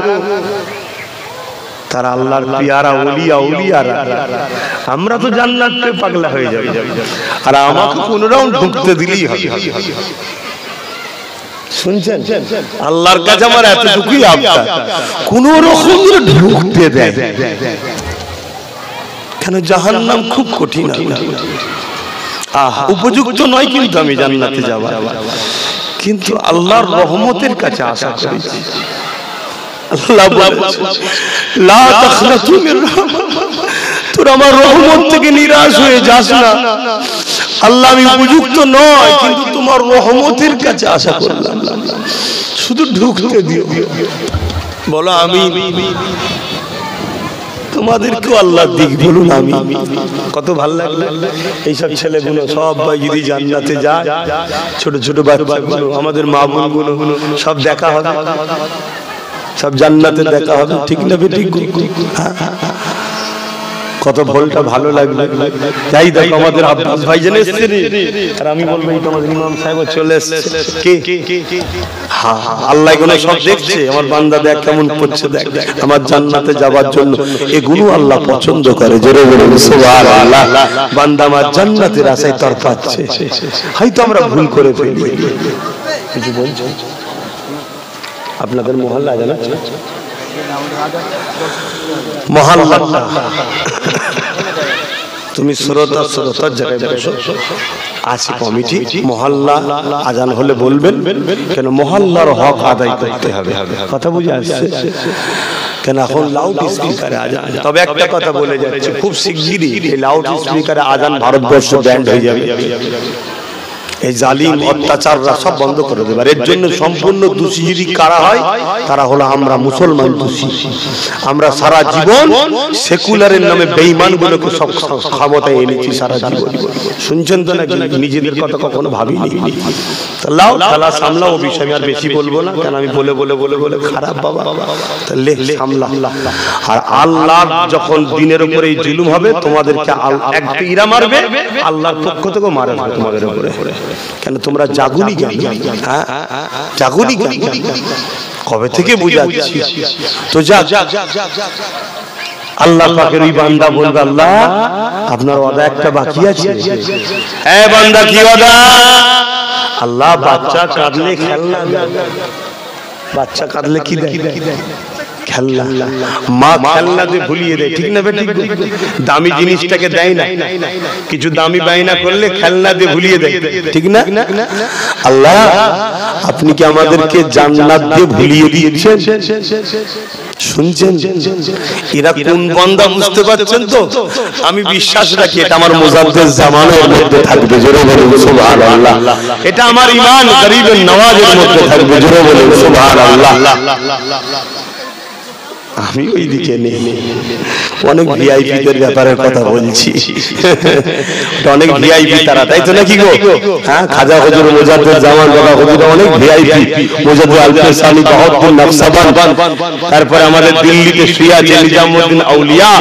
তারা আল্লাহর পিয়ারা ওলিয়া, ওলিয়ারা। আমরা তো জান্নাতে পাগলা হয়ে যাবে, আর আমাকে কোন রাউন্ড ঢুকতে দিলেই হবে। শুনছেন? আল্লাহর কাছে আমার এতটুকুই আবদার, কোন রকম ঢুকতে দেয়। কেন? জাহান্নাম খুব কঠিন, উপযুক্ত নয় কিন্তু আমি জান্নাতে যাওয়া, কিন্তু আল্লাহর রহমতের কাছে আশা করেছি। আল্লাহ বলেছে লা তাখনাতু মির রাহমাতিল্লাহ, তোর আমার রহমত থেকে নিরাশ হয়ে যাস না। আল্লাহ আমি উপযুক্ত নয়, কিন্তু তোমার রহমতের কাছে আশা করলাম, শুধু ঢুকতে দিও। বলো আমি, তোমাদেরকেও আল্লাহ দিক বলুন আমি। কত ভালো লাগলো এইসব ছেলেগুলো সবাই যদি জান্নাতে যায়, ছোট ছোট বাচ্চাগুলো, আমাদের মা বোনগুলো সব দেখা হবে, সব জান্নাতে দেখা হবে, ঠিক না? ঠিক কত ভোলটা ভালো লাগবে। যাই দেখো আমাদের আব্বাস ভাইজান এসেছে, আর আমি বলবো এই তোমাদের ইমাম সাহেব চলে এসেছে। কে? হ্যাঁ, আল্লাহ এগুলো সব দেখছে। আমার বান্দা দেখ কেমন করছে, দেখ আমার জান্নাতে যাওয়ার জন্য এগুলো আল্লাহ পছন্দ করে। জোরে বলুন সুবহানাল্লাহ। বান্দা আমার জান্নাতের আশায় তরপাচ্ছে। হয়তো আমরা ভুল করে ফেলি। কিছু বলছো? আপনাদের মহল্লা জানা মহল্লা, তুমি শ্রোতার জায়গায় বসো, আছে কমিটি, মহল্লা আজান হলে বলবেন, কেন মহল্লার হক আদায় করতে হবে। কথা বুঝে আসছে? কেন এখন লাউড স্পিকারে আজান। তবে একটা কথা বলে যাচ্ছে, খুব শিগগিরই এই লাউড স্পিকারে আজান ভারতবর্ষ ব্যান্ড হয়ে যাবে। এই জালিম অত্যাচাররা সব বন্ধ করে দেবে। এর জন্য সম্পূর্ণ দোষী যদি কারা হয়, তারা হলো আমরা মুসলমান দোষী। আমরা সারা জীবন সেকুলারের নামে বেঈমানগুলোকে সব ক্ষমতায় এনেছি সারা জীবন। শুনছেন তো নাকি? নিজেদের কথা কখনো ভাবিনি। লাও খেলা সামলাও, ও বিষয়ে আর বেশি বলবো না, কারণ আমি বলে বলে বলে বলে খারাপ বাবা। তাহলে সামলা। আর আল্লাহ যখন দিনের উপরে এই জুলুম হবে, তোমাদেরকে একটা ইরা মারবে, আল্লাহর পক্ষ থেকে মারবে তোমাদের উপরে। কেন তোমরা জাগুনি কেন? হ্যাঁ জাগুনি কেন? কবে থেকে বুঝাচ্ছি তো। যা আল্লাহ পাকের ওই বান্দা বলবে, আল্লাহ আপনার ওয়াদা একটা বাকি আছে। হ্যাঁ বান্দা, কি ওয়াদা? আল্লাহ বাচ্চা কাঁদলে খেলনা দেয়। বাচ্চা কাঁদলে কি দেয়? খেলনা। মা খেলনা দিয়ে ভুলিয়ে দেয়, ঠিক না বেঠিক? দামি জিনিসটাকে দেয় না, কিছু দামি বায়না করলে খেলনা দিয়ে ভুলিয়ে দেয়, ঠিক না? আল্লাহ আপনি কি আমাদেরকে জান্নাত দিয়ে ভুলিয়ে দিয়েছেন? শুনছেন? এরা কোন বান্দা বুঝতে পারছেন তো? আমি বিশ্বাস রাখি এটা আমার মুজাদ্দেদ জামানের মধ্যে থাকবে। জোরে বলুন সুবহানাল্লাহ। এটা আমার ঈমান গরীবের নওয়াজের মধ্যে থাকবে। জোরে বলুন সুবহানাল্লাহ। আমি ওই দিকে নেই, অনেক ভিআইপিদের ব্যাপারের কথা বলছি। অনেক ভিআইপি তারা, তাই তো নাকি গো? হ্যাঁ, খাজা হুজুর মুজাদ্দেদ জামান বাবা হুজুর অনেক ভিআইপি। মুজাদ্দেদ আল-ফিসানি বাহাউদ্দিন নকশবন্দ, তারপরে আমাদের দিল্লিতে শুয়ে আছে নিজামউদ্দিন আউলিয়া,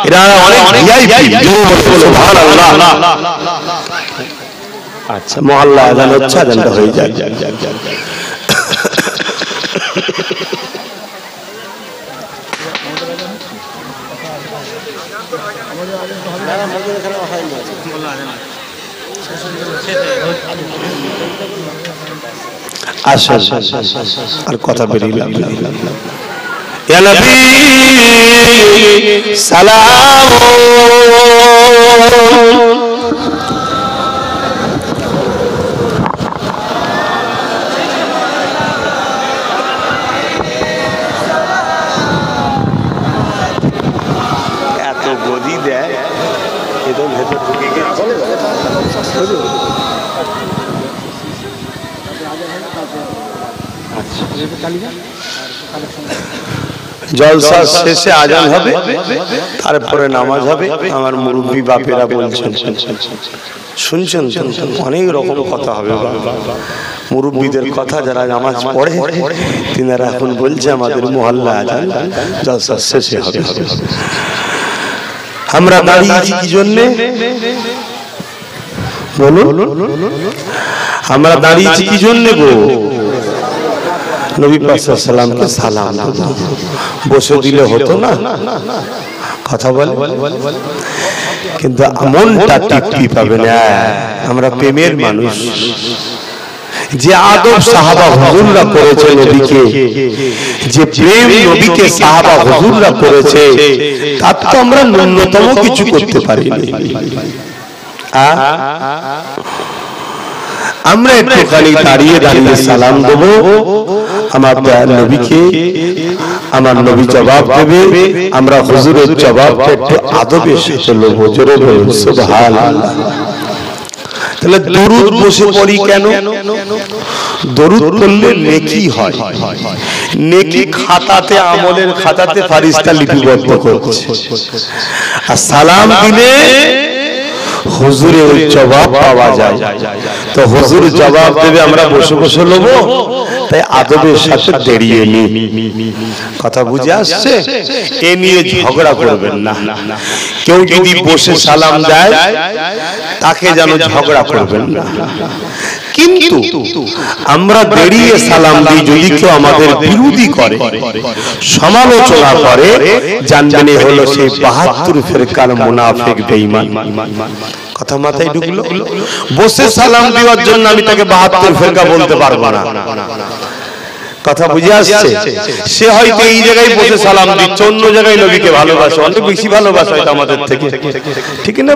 এরা অনেক ভিআইপি। সুবহানাল্লাহ। আচ্ছা, মহল্লা আযান হচ্ছে, আযানটা হয়ে যায়। আর কথা বেরিয়ে ইয়া নবী সালাম। এত গদি দেয়, এদের ভেতর ঢুকে গেছে। জলসা শেষে আজান হবে, তারপরে নামাজ হবে। আমার মুরব্বী বাপেরা বলছেন, শুনছেন? অনেক রকম কথা হবে। মুরব্বীদের কথা, যারা নামাজ পড়ে তিনারা এখন বলছে আমাদের মহল্লা আজান জলসা শেষে হবে। আমরা দাঁড়িয়েছি কি জন্যে বলুন? আমরা দাঁড়িয়েছি কি জন্যে গো? নবী পাক সাল্লাল্লাহু আলাইহি ওয়াসাল্লামকে সালাম দেব। বসে দিলে হতো না? কথা বলে, কিন্তু মনটা তৃপ্তি পাবে না। আমরা প্রেমের মানুষ। যে আদব সাহাবা হুজুররা করেছে নবীকে, যে প্রেম নবীকে সাহাবা হুজুররা করেছে, তার তো আমরা ন্যূনতম কিছু করতে পারিনি। আমরা একটুখানি দাঁড়িয়ে দাঁড়িয়ে সালাম দেব আমার দয়াল নবীকে। আমার নবী জবাব দেবে, আমরা হুজুরের জবাবটা একটু আদবের সাথে নেব। জোরে বলুন সুবহানাল্লাহ। তাহলে দরুদ বসে পড়ি কেন? দরুদ পড়লে নেকি হয়। নেকি খাতাতে, আমলের খাতাতে ফারিস্তা লিপিবদ্ধ করছে। আর সালাম দিলে হুজুরের জবাব পাওয়া যায়। তো হুজুর জবাব দেবে, আমরা বসে বসে নেব, তাই আদবের সাথে দাঁড়িয়ে নি। কথা বুঝে আসছে? এ নিয়ে ঝগড়া করবেন না। কেউ যদি বসে সালাম দেয়, তাকে যেন ঝগড়া করবেন না। কিন্তু আমরা দাঁড়িয়ে সালাম দিই, যদি কেউ আমাদের বিরোধী করে, সমালোচনা করে, জানবেন এ হলো সেই ৭২ ফিরকার মুনাফিক বেঈমান। কথা মাথায় ঢুকলো? বসে সালাম দেওয়ার জন্য আমি তাকে ৭২ ফিরকা বলতে পারবো না। কথা বুঝে আসছে? সে হয়তো এই জায়গায় বসে সালাম দিচ্ছে, অন্য জায়গায় নবীকে ভালোবাসে, অনেক বেশি ভালোবাসে হয়তো আমাদের থেকে, ঠিক না?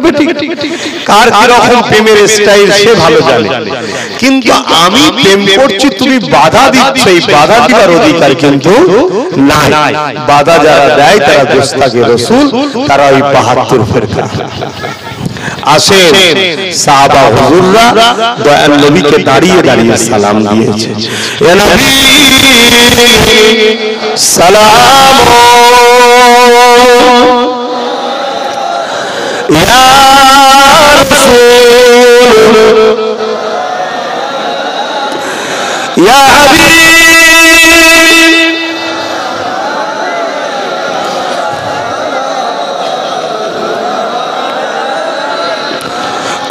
কার কিরকম প্রেমের স্টাইল সে ভালো জানে। কিন্তু আমি প্রেম করছি, তুমি বাধা দিচ্ছ, এই বাধা দিবার অধিকার কিন্তু নাই। বাধা যারা দেয় তারা গোস্তাকে রাসূল, তারা ওই ৭২ ফিরকা। আসেন সাহাবা হুজুররা দয়াল নবীকে দাঁড়িয়ে দাঁড়িয়ে সালাম দিয়েছে। ইয়া নবী সালাম ইয়া রাসূল ইয়া হাবিব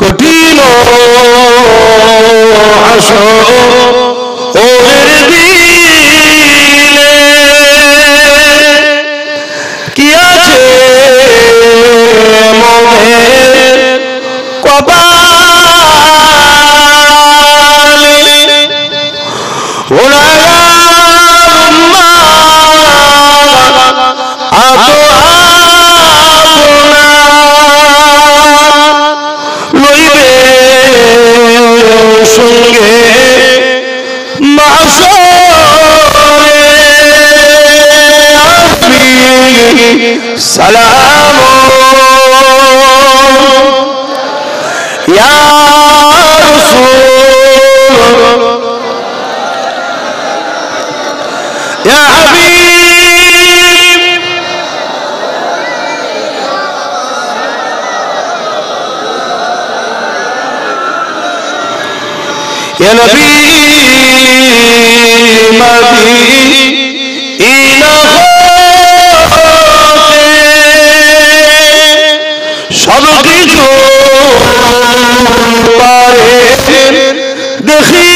কঠিন আসরের দিনে কি আছে মনের কপালে গুনাহগার উম্মাহ লইবে সঙ্গে মাশরে আসবি সালাম ইয়া রাসূল ইয়া হাবিব ইয়া নবী মদিনা সব কিছু পারে দেখি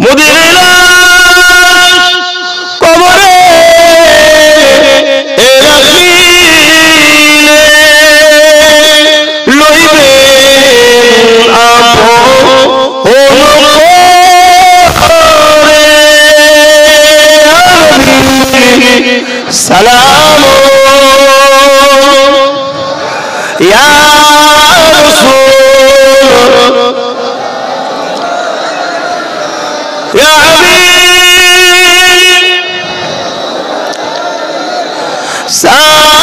মোদের লাশ কবরে রাখিলে লইবে সালাম ইয়া রাসূল ইয়া হাবিব সালাম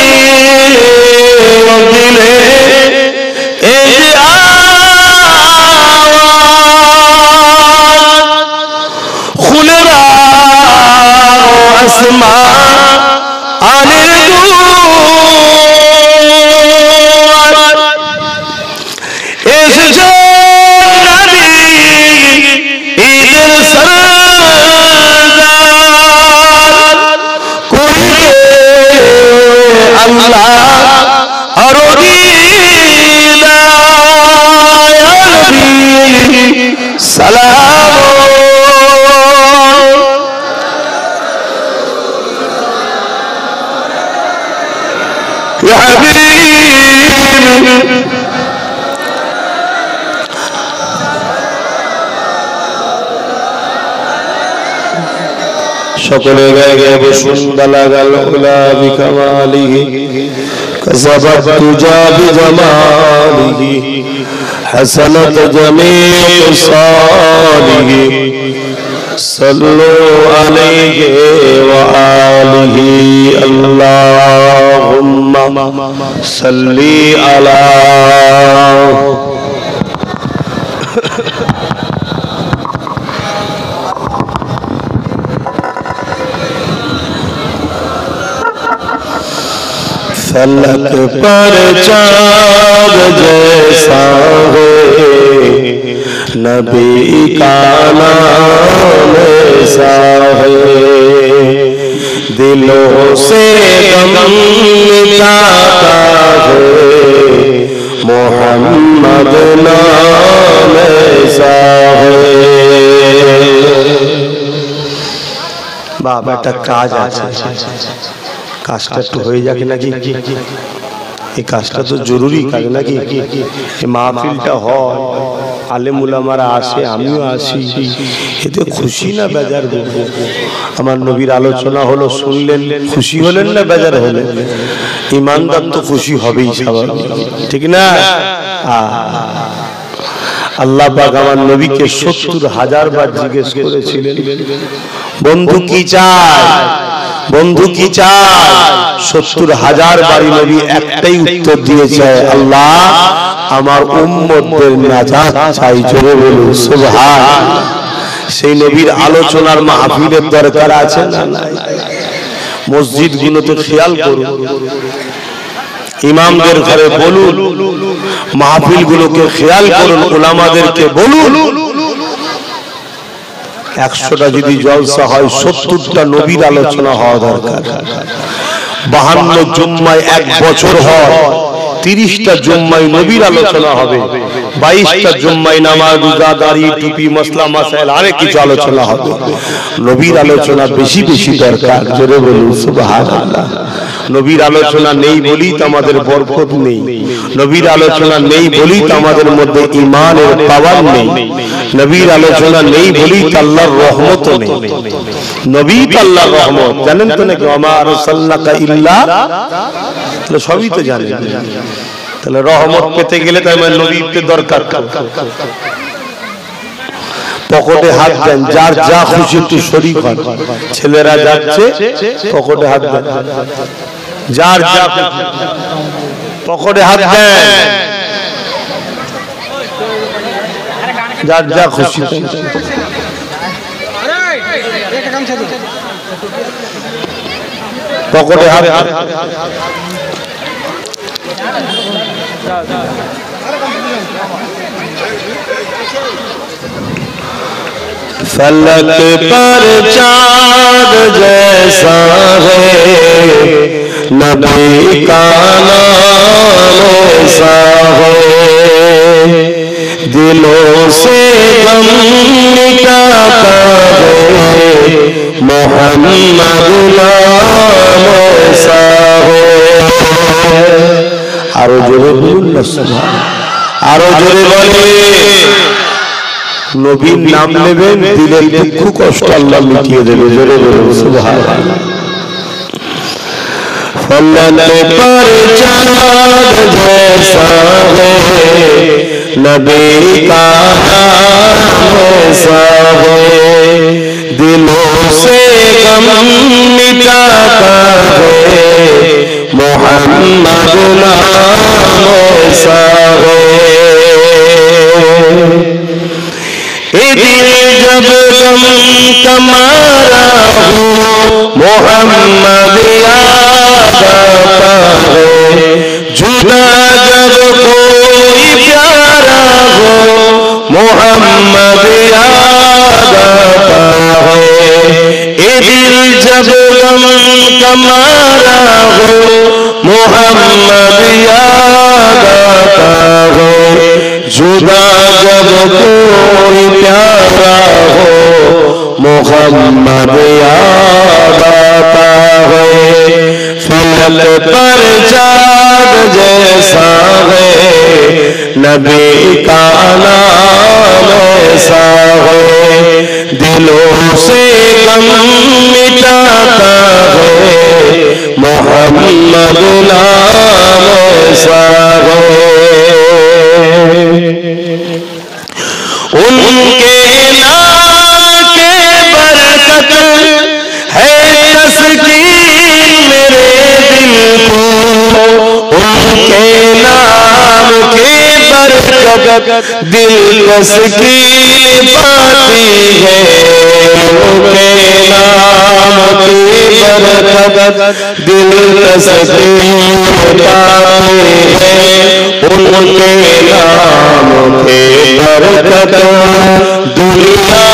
জিবরাইল দিলে এই যে খুলে দাও আসমানের দুয়ার এসেছে নবী ঈদের সরদার করিতে আল্লাহ আরো সালাম ইয়া হাবিব সকলে গায়ে গায়ে বসুন বালাগাল উলা বিকামালিহি কাযাবাত তুজা বিজামালিহি হাসানাত জামিউ সালিহি সাল্লু আলাইহি ওয়া আলিহি আল্লাহুম্মা সাল্লি আলা फलक पर चाँद जैसा है नबी का नाम ऐसा है दिलों से गम मिटाता है मोहम्मद नाम ऐसा है बाबा একটা কাজ আছে কাজটা একটু হয়ে যাক নাকি এই কাজটা তো জরুরি কাজ নাকি এই মাহফিলটা হয় আলেম উলামারা আসে আমিও আসি এতে খুশি না বেজার বলবো আমার নবীর আলোচনা হলো শুনলেন খুশি হলেন না বেজার হলেন ইমানদার তো খুশি হবেই স্বাভাবিক ঠিক না আল্লাহ পাক আমার নবীকে ৭০,০০০ বার জিজ্ঞেস করেছিলেন, বন্ধু কি চায়, বন্ধু কি চায়? ৭০,০০০ বারই নবী একটাই উত্তর দিয়েছে, আল্লাহ আমার উম্মতদের নাজাত চাই। জোরে বলুন সুবহানাল্লাহ। সেই নবীর আলোচনার মাহফিলের দরকার আছে না নাই? মসজিদ গুলোতে খেয়াল করুন, ইমামদের ঘরে বলুন, মাহফিল গুলোকে খেয়াল করুন, উলামাদেরকে বলুন, ১০০টা যদি জলসা হয় ৭০টা নবীর আলোচনা হওয়া দরকার। ৫২ জুম্মায় ১ বছর হয়, ৩০টা জুম্মায় নবীর আলোচনা হবে, ২২টা জুম্মায় নামাজ, রোজা, দাড়ি, টুপি, মাসলা মাসাইল আরেক কিছু আলোচনা হবে। নবীর আলোচনা বেশি বেশি দরকার। জোরে বলুন সুবহানাল্লাহ। নবীর আলোচনা নেই বলি তো আমাদের বরকত নেই, নবীর আলোচনা নেই বলি তো আমাদের মধ্যে ঈমানের পাওয়ার নেই, নবীর আলোচনা নেই বলি তো আল্লাহর রহমত নেই। নবী তো আল্লাহর রহমত, জানেন তো নাকি? ওমা আরসালনাকা ইল্লা, তাহলে সবই তো জানেন। তাহলে রহমত পেতে গেলে তাই নবীকে দরকার। পকেটে হাত দেন, যার যা খুশি একটু শরীক হন। ছেলেরা যাচ্ছে পকেটে হাত দেন, যার যা পকেটে হাত দেন, যার যা খুশি। পকেটে হাত फलक पर चाँद जैसा है नबी का नाम ऐसा है, दिलों से गम मिटाता है मोहम्मद नाम ऐसा है। आरो जोरे बोलुन ना सुबहान, आरो जोरे बोले। নবীর নাম নেবেন, দিলের দুঃখ কষ্ট আল্লাহ মিটিয়ে দেবে। জোরে বলুন সুবহানাল্লাহ। फलक पर चाँद जैसा है नबी का नाम ऐसा है, दिलों से गम मिटाता है मोहम्मद नाम ऐसा है। दिल जब गम कमारा हो मोहम्मद याद आता है, जुदा जब कोई प्यारा हो मोहम्मद याद आता है। ये दिल जब गम कमारा हो मोहम्मद याद आता है, जुदा जब कोई प्यारा हो मोहम्मद याद आता है। फलक पर चाँद जैसा है नबी का नाम ऐसा है, दिलों से गम मिटाता है मोहम्मद नाम ऐसा है। उनके नाम के बरकत है तस्कीन मेरे दिल को, उनके नाम के बरकत दिल तस्कीन पाती है, उनके नाम की बरकत दिल तस्कीन पाती है, उनके नाम के बरकत दुनिया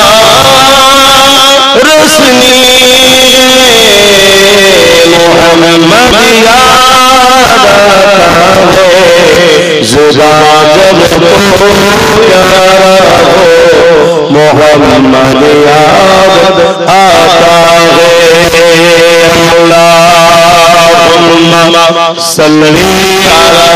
रोशनी मोहम्मद याद आता है, जुदा जब को प्यारा हो मोहम्मद याद आता है। अल्लाहुम्मा सल्ली अला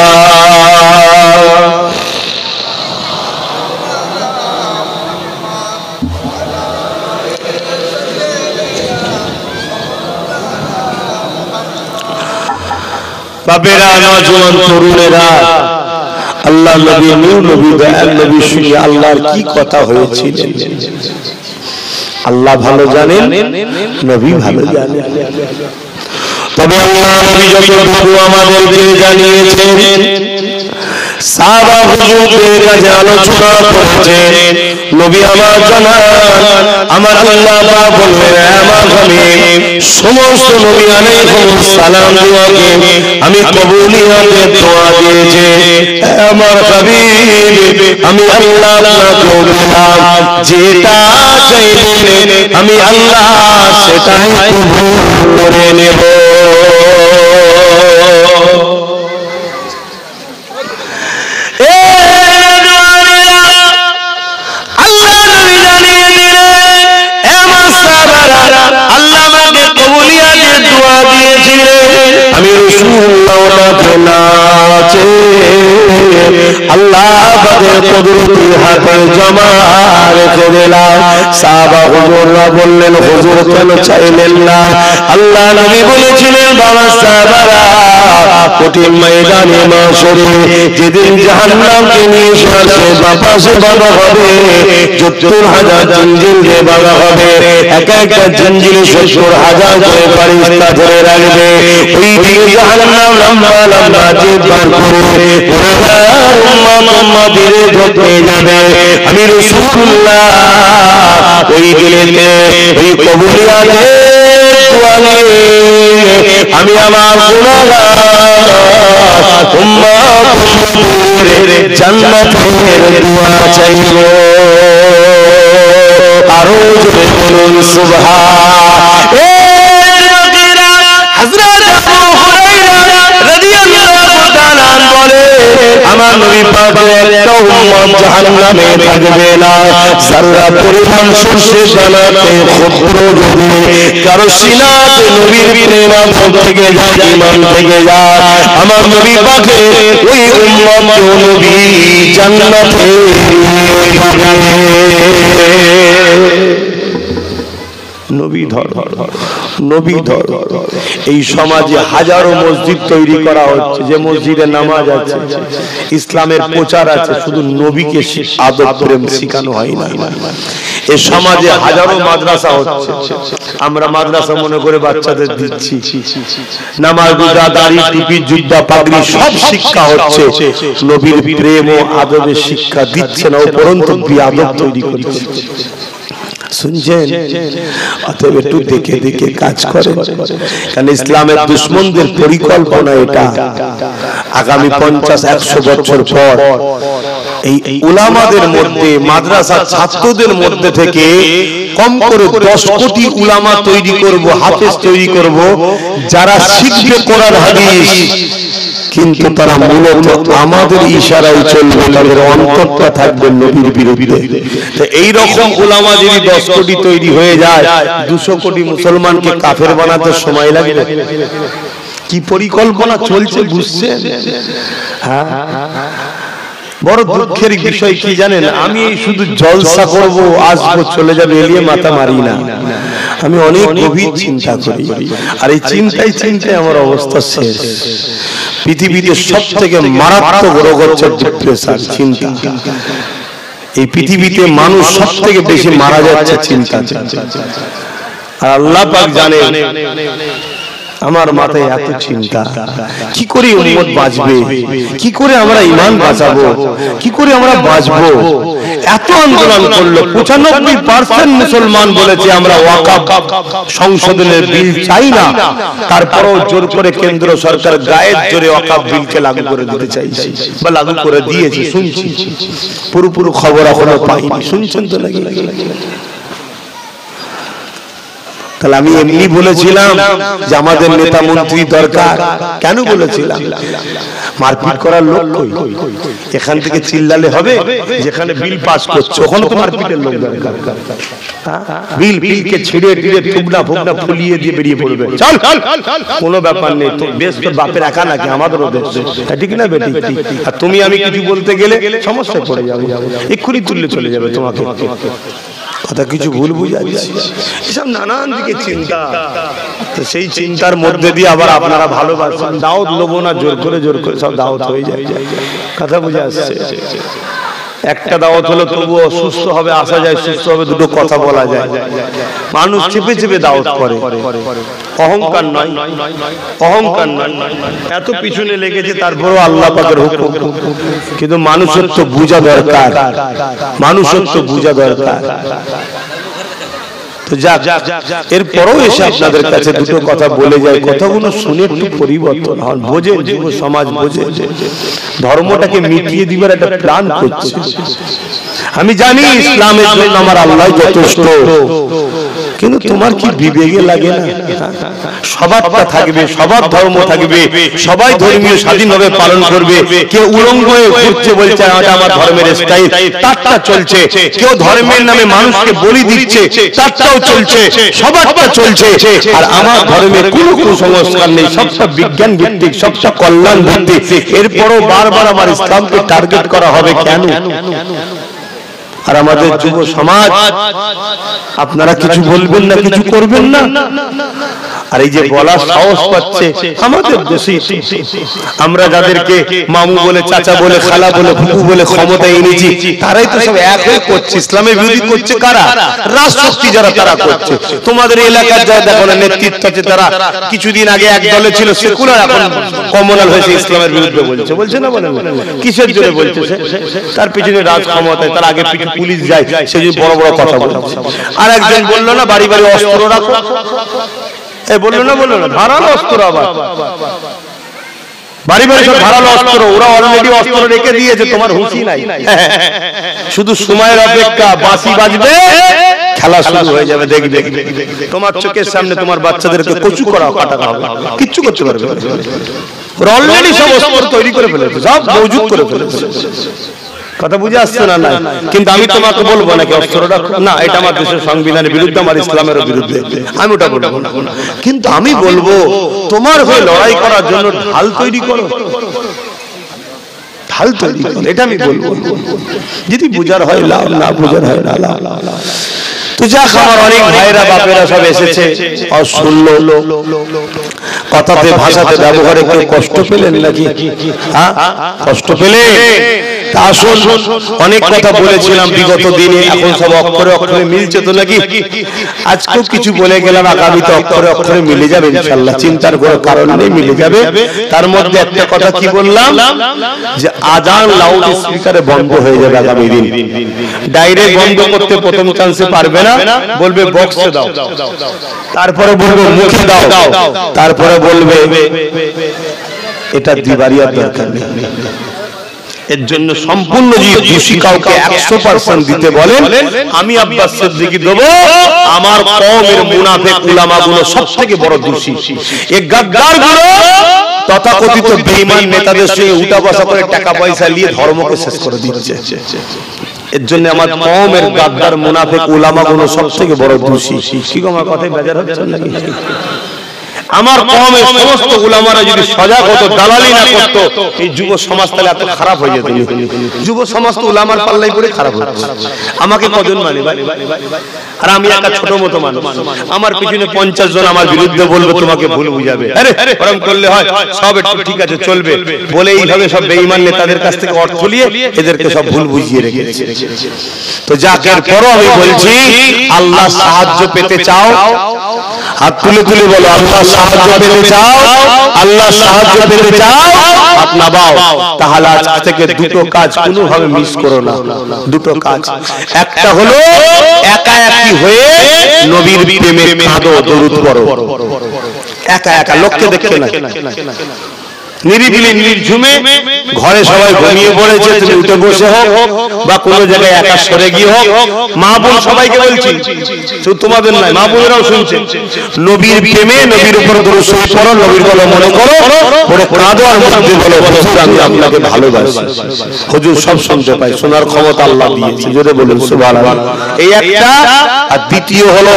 বাবেরা, নওজোয়ান তরুণেরা, আল্লাহ নবী নূহ নবী দয়াল নবীর সঙ্গে আল্লাহর কি কথা হয়েছিল আল্লাহ ভালো জানেন, নবী ভালো জানেন। তবে আল্লাহ নবী যতটুকু আমাদেরকে জানিয়েছেন, সাহাবা হুজুরদের কাছে আলোচনা করেছেন, নবী আমার জানান, আমার আল্লাহ পাক বললেন, আমার হাবিব সমস্ত নবী আলাইহিস সালাম দুয়াকে আমি কবুলিয়াতের দোয়া দিয়েছি। আমার হাবিব আমি আল্লাহ আপনাকে বললাম, যেটা চাইবেন আমি আল্লাহ সেটাই কবুল করে নেব। আল্লাহ বাদের কুদরতি হাতে জমা রেখে দিলাম। সাহাবা হুজুররা বললেন, হুজুর কেন চাইলেন না? আল্লাহ নবী বলেছিলেন, বাবা সাহাবারা, কঠিন ময়দানে মাশরে যেদিন জাহান্নামকে নিয়ে সামনে বাতাসে বাঁধা হবে, ৭০,০০০ জিঞ্জিরে বাঁধা হবে, এক একটা জিঞ্জিরে ৭০,০০০ করে ফেরেশতা ধরে রাখবে। ওই দিকে জাহান্নাম লম্বা লম্বা জিদ বার করে উম্মতের ঢুকে যাবে। আমি রাসূলুল্লাহ ওই দিলেতে ওই কবুলিয়াতে আমি আমার গুনাহগার উম্মতের জান্নাতের দোয়া চাইব। আরো জোরে বলুন সুবহান। হযরত আবু হুরায়রা রাদিয়াল্লাহু তাআলা বলে, আমার নবী পাকের একটা উম্মত জাহান্নামে থাকবে না। যারা পরিমাণ সর্ষে দানাতে ক্ষুদ্র যদি কারো সিনাতে নবীর প্রেম থেকে যায়, ঈমান থেকে যায়, আমার নবী পাকের ওই উম্মতকে নবী জান্নাতে নবী ধর নবী ধর। এই সমাজে হাজারো মসজিদ তৈরি করা হচ্ছে, যে মসজিদে নামাজ আছে, ইসলামের প্রচার আছে, শুধু নবীকে আদব প্রেম শেখানো হয় না। এই সমাজে হাজারো মাদ্রাসা হচ্ছে, আমরা মাদ্রাসা মনে করে বাচ্চাদের দিচ্ছি, নামাজ রোজা দাড়ি টুপি জুব্বা পাগড়ি সব শিক্ষা হচ্ছে, নবীর প্রেম ও আদবের শিক্ষা দিচ্ছে না, উপরন্তু বিআদব তৈরি করছে। শুনছেন? অতএব একটু দেখে দেখে কাজ করে, কারণ ইসলামের দুশমনদের পরিকল্পনা এটা, আগামী ৫০-১০০ বছর পর এই উলামাদের মধ্যে, মাদ্রাসার ছাত্রদের মধ্যে থেকে কম করে ১০ কোটি উলামা তৈরি করব, হাফেজ তৈরি করব, যারা শিখবে কোরআন হাদিস, কিন্তু তারা মূলত আমাদের ইশারায় চলবে, তাদের অন্তরটা থাকবে নবীর বিরুদ্ধে। তো এই রকম উলামা যদি ১০ কোটি তৈরি হয়ে যায়, ২০০ কোটি মুসলমানকে কাফের বানাতে সময় লাগবে। কি পরিকল্পনা চলছে বুঝছেন? হ্যাঁ, বড় দুঃখের বিষয় কি জানেন, আমি শুধু জলসা করব, আসবো, চলে যাবে, এলিয়ে মাথা মারি না। আমি অনেক গভীর চিন্তা করি, আর এই চিন্তায় চিন্তায় আমার অবস্থা শেষ। পৃথিবীতে সব থেকে মারাত্মক রোগ হচ্ছে ডিপ্রেশন, চিন্তা। এই পৃথিবীতে মানুষ সব থেকে বেশি মারা যাচ্ছে চিন্তা। আর আল্লাহ পাক জানেন আমার মাথায় এত চিন্তা, কি করে উম্মত বাঁচবে, কি করে আমরা ঈমান বাঁচাবো, কি করে আমরা বাঁচবো। এত আন্দোলন করলো, ৯৫% মুসলমান বলেছে আমরা ওয়াকফ সংশোধনের বিল চাই না, তারপরও জোর করে কেন্দ্র সরকার গায়ের জোরে ওয়াকফ বিলকে লাগু করে দিতে চাইছে বা লাগু করে দিয়েছে। শুনছি, পুরোপুরি খবর এখনো পাইনি। শুনছেন তো নাকি? তাহলে আমি এমনি বলেছিলাম যে আমাদের নেতা মন্ত্রী দরকার, কেন বলেছিলাম? মারপিট করার লোক কই? এখান থেকে চিল্লালে হবে? যেখানে বিল পাস করছে ওখানে তো মারপিটের লোক দরকার। বিলকে ছিঁড়ে টিড়ে টুকরা ফুকরা ফুলিয়ে দিয়ে বেরিয়ে পড়বে, চল কোনো ব্যাপার নেই, তো বেশ তোর বাপের একা নাকি, আমাদেরও দেশ, ঠিক না বেটি? আর তুমি আমি কিছু বলতে গেলে সমস্যায় পড়ে যাবে, এক্ষুনি তুললে চলে যাবে তোমাকে। কথা কিছু ভুল বুঝাচ্ছি, এসব নানান দিকে চিন্তা। তো সেই চিন্তার মধ্যে দিয়ে আবার আপনারা ভালোবাসেন, দাওয়াত নেবো না, জোর করে সব দাওয়াত হয়ে যায়। কথা বুঝে আসছে? একটা দাওয়াত হলো তবুও সুস্থ হবে, আসা যায়, সুস্থ হবে, দুটো কথা বলা যায়। মানুষ চেপে চেপে দাওয়াত করে, অহংকার নয়, অহংকার নয়, এত পিছনে লেগেছে, তারপরও আল্লাহ পাকের হুকুম। কিন্তু মানুষের তো বোঝা দরকার, মানুষের তো বোঝা দরকার। তো যাক, এরপরও এসে আপনাদের কাছে দুটো কথা বলে যায়, কথাগুলো শুনে একটু পরিবর্তন হন, বোঝে, যুব সমাজ বোঝে, ধর্মটাকে মিটিয়ে দিবার একটা প্ল্যান করছে। আমি জানি ইসলামের জন্য আমার আল্লাহ যথেষ্ট, কিন্তু তোমার কি বিবেকে লাগে না? সবারটা থাকবে, সবার ধর্ম থাকবে, সবাই ধর্মীয় স্বাধীনভাবে পালন করবে। কেউ উলঙ্গ হয়ে ঘুরছে, বলছে আমার ধর্মের স্টাইল, তারটা চলছে। কেউ ধর্মের নামে মানুষকে বলি দিচ্ছে, তারটাও চলছে, সবারটা চলছে। আর আমার ধর্মের কোনো কুসংস্কার নেই, সবটা বিজ্ঞান ভিত্তিক, সবটা কল্যাণ ভিত্তিক। এরপরও বারবার আমার ইসলামকে টার্গেট করা হবে কেন? আর আমাদের যুব সমাজ, আপনারা কিছু বলবেন না, কিছু করবেন না। আর এই যে বলার সাহস পাচ্ছে আমাদের দেশে, আমরা যাদেরকে মামু বলে, চাচা বলে, খালা বলে, ফুফু বলে ক্ষমতায় এনেছি, তারাই তো সব এক হয়ে করছে। ইসলামের বিরোধী করছে কারা? রাজশক্তি যারা, তারা করছে। তোমাদের এলাকার যারা দেখো না নেতৃত্ব আছে, তারা কিছুদিন আগে এক দলে ছিল সেকুলার, এখন কমনাল হয়েছে, ইসলামের বিরুদ্ধে বলছে। বলছে না? বলে কিসের জন্য বলছে? তার পিছনে রাজ ক্ষমতায়, তার আগে পিছনে পুলিশ যায়, সে যদি বড় বড় কথা বলছে। আর একজন বললো না বাড়ি বাড়ি অস্ত্র রাখো, বললো না, বললো না, ধারালো অস্ত্র, আবার বাড়ি বাড়ি সব ধারালো অস্ত্র। ওরা অলরেডি অস্ত্র রেখে দিয়েছে, তোমার হুঁশি নাই, শুধু সময়ের অপেক্ষা, বাঁশি বাজবে, খেলা শুরু হয়ে যাবে। দেখবে তোমার চোখের সামনে তোমার বাচ্চাদেরকে কচু করা, কাটা হবে, কিচ্ছু করতে পারবে না। ওরা অলরেডি সব অস্ত্র তৈরি করে ফেলেছে, সব মজুদ করে ফেলেছে। কথা বুঝে আসছে না? না, কিন্তু আমি তোমাকে বলবো নাকি অস্ত্র রাখো না, এটা আমার দেশের সংবিধানের বিরুদ্ধে, আমার ইসলামের বিরুদ্ধে, আমি ওটা বলবো না। কিন্তু আমি বলবো তোমার হয়ে লড়াই করার জন্য ঢাল তৈরি করো, ঢাল তৈরি করো, এটা আমি বলবো। যদি বুঝার হয় লাভ, না বুঝার হয় না লাভ। তো যাক, আমার অনেক ভাইরা বাপেরা সব এসেছে, আর শুনলো, কথাতে ভাষাতে ব্যবহারে কেউ কষ্ট পেলেন নাকি? কষ্ট পেলে? আসুন, অনেক কথা বলেছিলাম বিগত দিনে, এখন সব অক্ষরে অক্ষরে মিলছে তো নাকি? আজকেও কিছু বলে গেলাম, আগামীতে অক্ষরে অক্ষরে মিলে যাবে ইনশাআল্লাহ, চিন্তার কোনো কারণ নেই, মিলে যাবে। তার মধ্যে একটা কথা কি বললাম, যে আজান লাউড স্পিকারে বন্ধ হয়ে যাবে আগামী দিন। ডাইরেক্ট বন্ধ করতে প্রথম চান্সে পারবে না, বলবে বক্সে দাও, তারপরে বলবে মুখে দাও, তারপরে বলবে এটা দিবারিয়ার দরকার নেই। এর জন্য সম্পূর্ণ যে দোষী কাউকে 100% দিতে বলেন, আমি আব্বাস সিদ্দিকী দেব। আমার কওমের মুনাফিক উলামাগুলো সবথেকে বড় দোষী। এই গাদ্দারগুলো তথাকথিত বেঈমান নেতাদের সঙ্গে উঠা বসা করে টাকা পয়সা নিয়ে ধর্মকে শেষ করে দিচ্ছে। এর জন্য আমার কওমের গাদ্দার মুনাফিক উলামাগুলো সবথেকে বড় দোষী। কি গো, আমার কথায় বেজার হচ্ছে নাকি? আমার কওমের সমস্ত উলামারা যদি সজাগ হতো, দালালি না করতো, এই যুব সমাজ তাহলে এত খারাপ হয়ে যেত। যুব সমাজ তো উলামার পাল্লাই পড়ে খারাপ হচ্ছে। আমাকে কজন মানে? আর আমি একটা ছোট মতো মানুষ, আমার পিছনে 50 জন আমার বিরুদ্ধে বলবে, তোমাকে ভুল বুঝাবে। আরে ওরকম করলে হয়? সব একটু ঠিক আছে, চলবে বলে এইভাবে সব বেঈমান নেতাদের কাছ থেকে অর্থ নিয়ে এদেরকে সব ভুল বুঝিয়ে রেখেছে। তো যাক, এরপরও আমি বলছি, আল্লাহ সাহায্য পেতে চাও, হাত তুলে তুলে বলো, আল্লাহ সাহায্য পেতে চাও, আল্লাহ সাহায্য পেতে চাও, হাত নামাও। তাহলে আজ থেকে দুটো কাজ কোনোভাবে মিস করো না। দুটো কাজ, একটা হলো একা একই হয়ে নবীর প্রেমে কাঁদো, দরুদ পড়ো, একা একা, লোককে দেখে না, নিরিবিলি নির্ঝুমে, ঘরে সবাই ঘুমিয়ে পড়েছে, তুমি উঠে বসে হোক বা কোনো জায়গায় একা সরে গিয়ে হোক, মা বোন সবাইকে বলছি, শুধু তোমাদের নয়, মা বোনেরাও শুনছে, নবীর প্রেমে, নবীর উপর দরুদ শরীফ পড়ো, নবীর কথা মনে করো, পড়ে কাঁদো, আর মধ্যে বলো, হুজুর আমি আপনাকে ভালোবাসি। হুজুর সব শুনতে পাই, শোনার ক্ষমতা আল্লাহ দিয়েছে, জোরে বলুন সুবহানাল্লাহ। এই একটা। আর দ্বিতীয় হলো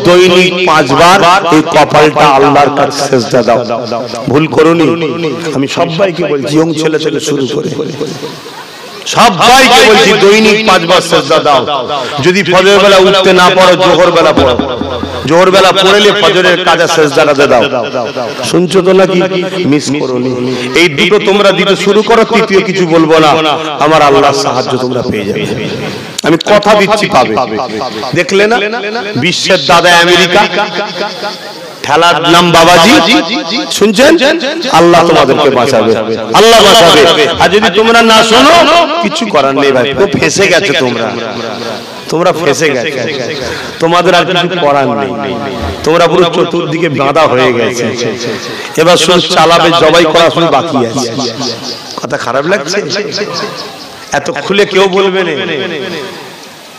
দৈনিক 5 বার এই কপালটা আল্লাহর কাছে সিজদা দাও। ভুল করোনি, আমি সবাইকে বলছি, ইয়ং ছেলে থেকে শুরু করে সবাইকে বলছি দৈনিক 5 বার সিজদা দাও। যদি ফজর বেলা উঠতে না পারো জোহর বেলা পড়ো, জোহর বেলা পড়লে ফজরের কাজা সিজদাটা দাও। শুনছো তো নাকি? মিস করোনি। এই দুটো তোমরা দিতে শুরু করো, তৃতীয় কিছু বলবো না, আমার আল্লাহর সাহায্য তোমরা পেয়ে যাবে। আমি কথা দিচ্ছি পাবে। দেখলে না বিশ্বের দাদা আমেরিকা, ঠেলার নাম বাবাজি, শুনছেন? আল্লাহ তোমাদেরকে বাঁচাবে, আল্লাহ বাঁচাবে। আর যদি তোমরা না শোনো কিছু করার নেই ভাই, তো ফেসে গেছে তোমরা ফেসে গেছে, তোমাদের আর কিছু করার নেই। তোমরা পুরো চতুর্দিকে বাঁধা হয়ে গেছে। এবার শুধু চালাবে, জবাই করা শুধু বাকি আছে। কথা খারাপ লাগছে? এত খুলে কেউ বলবে না,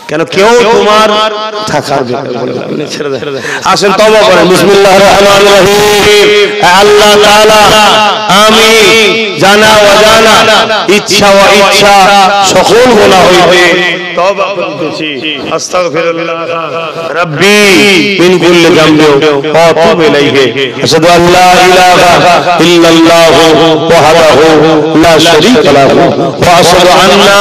কেন কেউ তোমার থাকার ছেড়ে দেয়। আসেন তওবা করেন। বিসমিল্লাহির রহমানির রহিম। আল্লাহ তাআলা আমি জানা অজানা, ইচ্ছা ও ইচ্ছা সকল গুনাহ হইতে তওবা করতেছি। আস্তাগফিরুল্লাহ রাব্বি মিন কুল্লি যামবি ওয়া আতুবু ইলাইহি। আশহাদু আল্লা ইলাহা ইল্লাল্লাহু ওয়াহদাহু লা শারীকা লাহু ওয়া আশহাদু আন্না